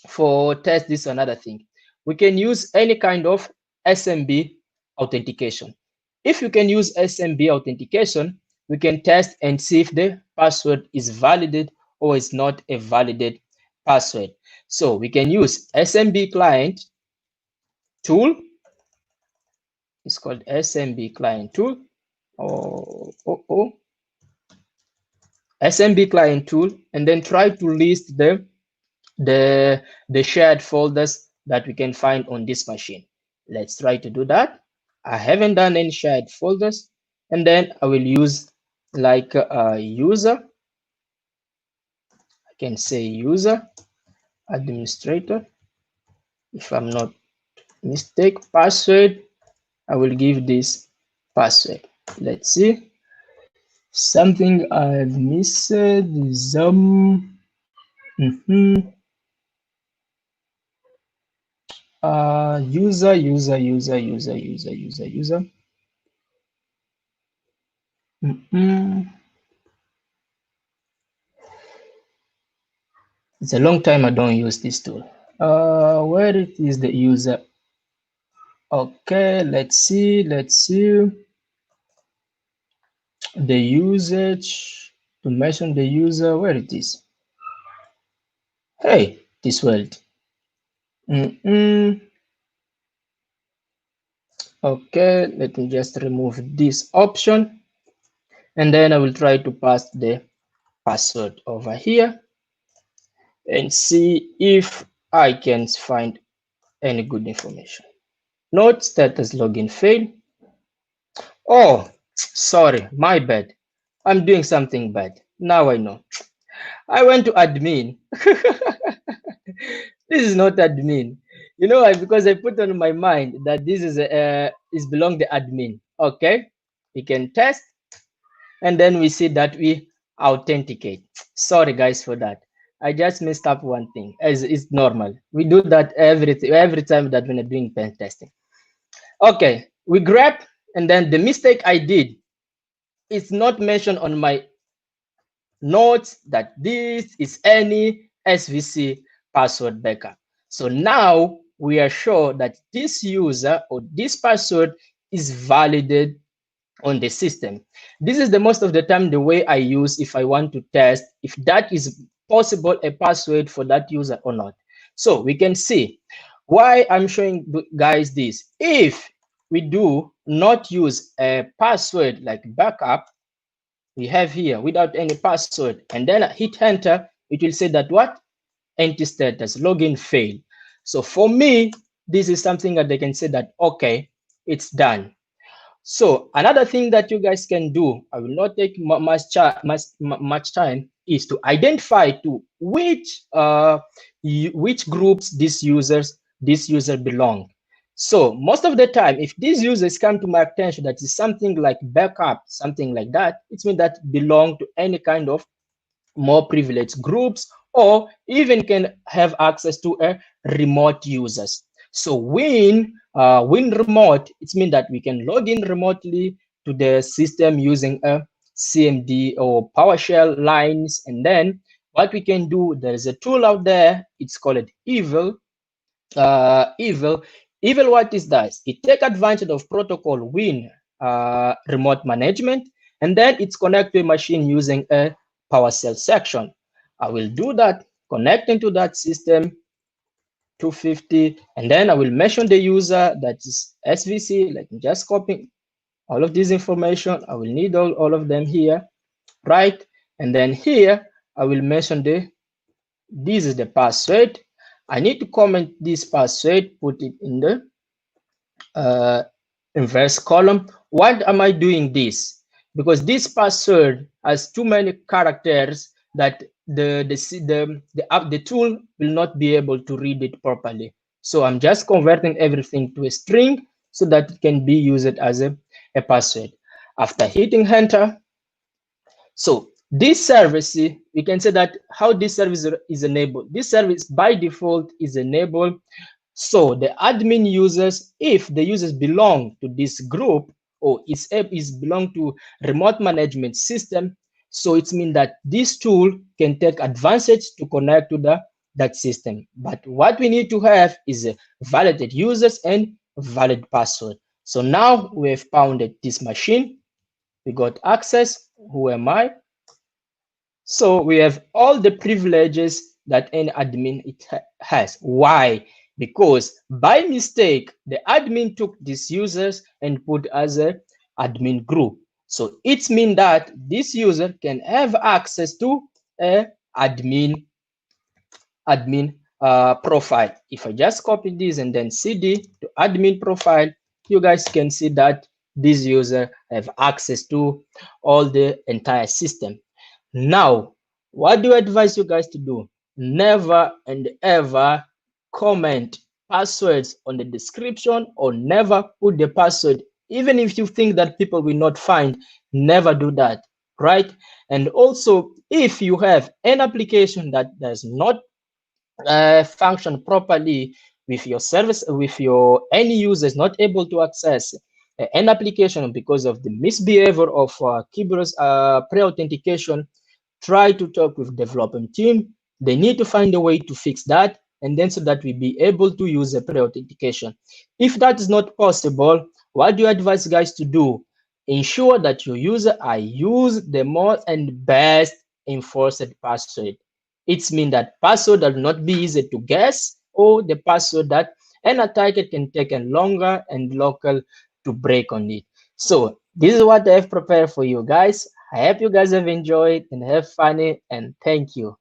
for test this another thing? We can use any kind of SMB authentication. If you can use SMB authentication, we can test and see if the password is valid or it's not a validated password. So we can use SMB client tool. It's called SMB client tool. SMB client tool, and then try to list the shared folders that we can find on this machine. Let's try to do that. I haven't done any shared folders, and then I will use like a user. I can say user administrator. If I'm not mistake, password. I will give this password. Let's see. Something I've missed. User. It's a long time I don't use this tool. Where it is the user? Okay, let's see. The usage, to mention the user, where it is. Hey, this world. Okay, let me just remove this option, and then I will try to pass the password over here and see if I can find any good information. Note status login failed. Oh, sorry, my bad. I'm doing something bad. Now I know. I went to admin. This is not admin. You know why? Because I put on my mind that this is belong the admin. Okay, we can test, and then we see that we authenticate. Sorry guys for that. I just messed up one thing. As it's normal. We do that every time that when we're doing pen testing. Okay, we grab, and then the mistake I did is not mentioned on my notes that this is any SVC password backup. So now we are sure that this user or this password is validated on the system. This is the most of the time the way I use if I want to test if that is possible a password for that user or not. So we can see why I'm showing guys this. If we do not use a password like backup, we have here without any password, and then I hit enter, it will say that what? Empty status, login failed. So for me, this is something that they can say that, okay, it's done. So another thing that you guys can do, I will not take much time, is to identify to which groups this user belong. So most of the time, if these users come to my attention that is something like backup, something like that, it means that belong to any kind of more privileged groups, or even can have access to a remote users. So when remote, it means that we can log in remotely to the system using a CMD or PowerShell lines. And then what we can do, there is a tool out there, it's called Evil. Evil, what is that? It take advantage of protocol Win remote management, and then it's connect to a machine using a PowerShell section. I will do that, connecting to that system 250, and then I will mention the user that is SVC. Let me just copy all of this information. I will need all of them here, right? And then here I will mention this is the password. I need to comment this password, put it in the inverse column. Why am I doing this? Because this password has too many characters that the tool will not be able to read it properly. So I'm just converting everything to a string so that it can be used as a password. After hitting enter, so this service, we can say that how this service is enabled. This service by default is enabled. So the admin users, if the users belong to this group or is belong to remote management system, so it means that this tool can take advantage to connect to that system. But what we need to have is a validated users and valid password. So now we have founded this machine. We got access. Who am I? So we have all the privileges that any admin has. Why? Because by mistake, the admin took these users and put as a admin group. So it means that this user can have access to a admin profile. If I just copy this and then cd to admin profile, you guys can see that this user have access to all the entire system. Now, what do I advise you guys to do? Never and ever comment passwords on the description, or never put the password. Even if you think that people will not find, never do that, right? And also, if you have an application that does not function properly with your service, with your any user is not able to access an application because of the misbehavior of Kerberos pre-authentication, try to talk with development team. They need to find a way to fix that, and then so that we be able to use a pre-authentication. If that is not possible, what do you advise guys to do? Ensure that your user are use the most and best enforced password. It means that password that will not be easy to guess, or the password that an attacker can take a longer and local to break on it. So this is what I have prepared for you guys. I hope you guys have enjoyed and have fun, and thank you.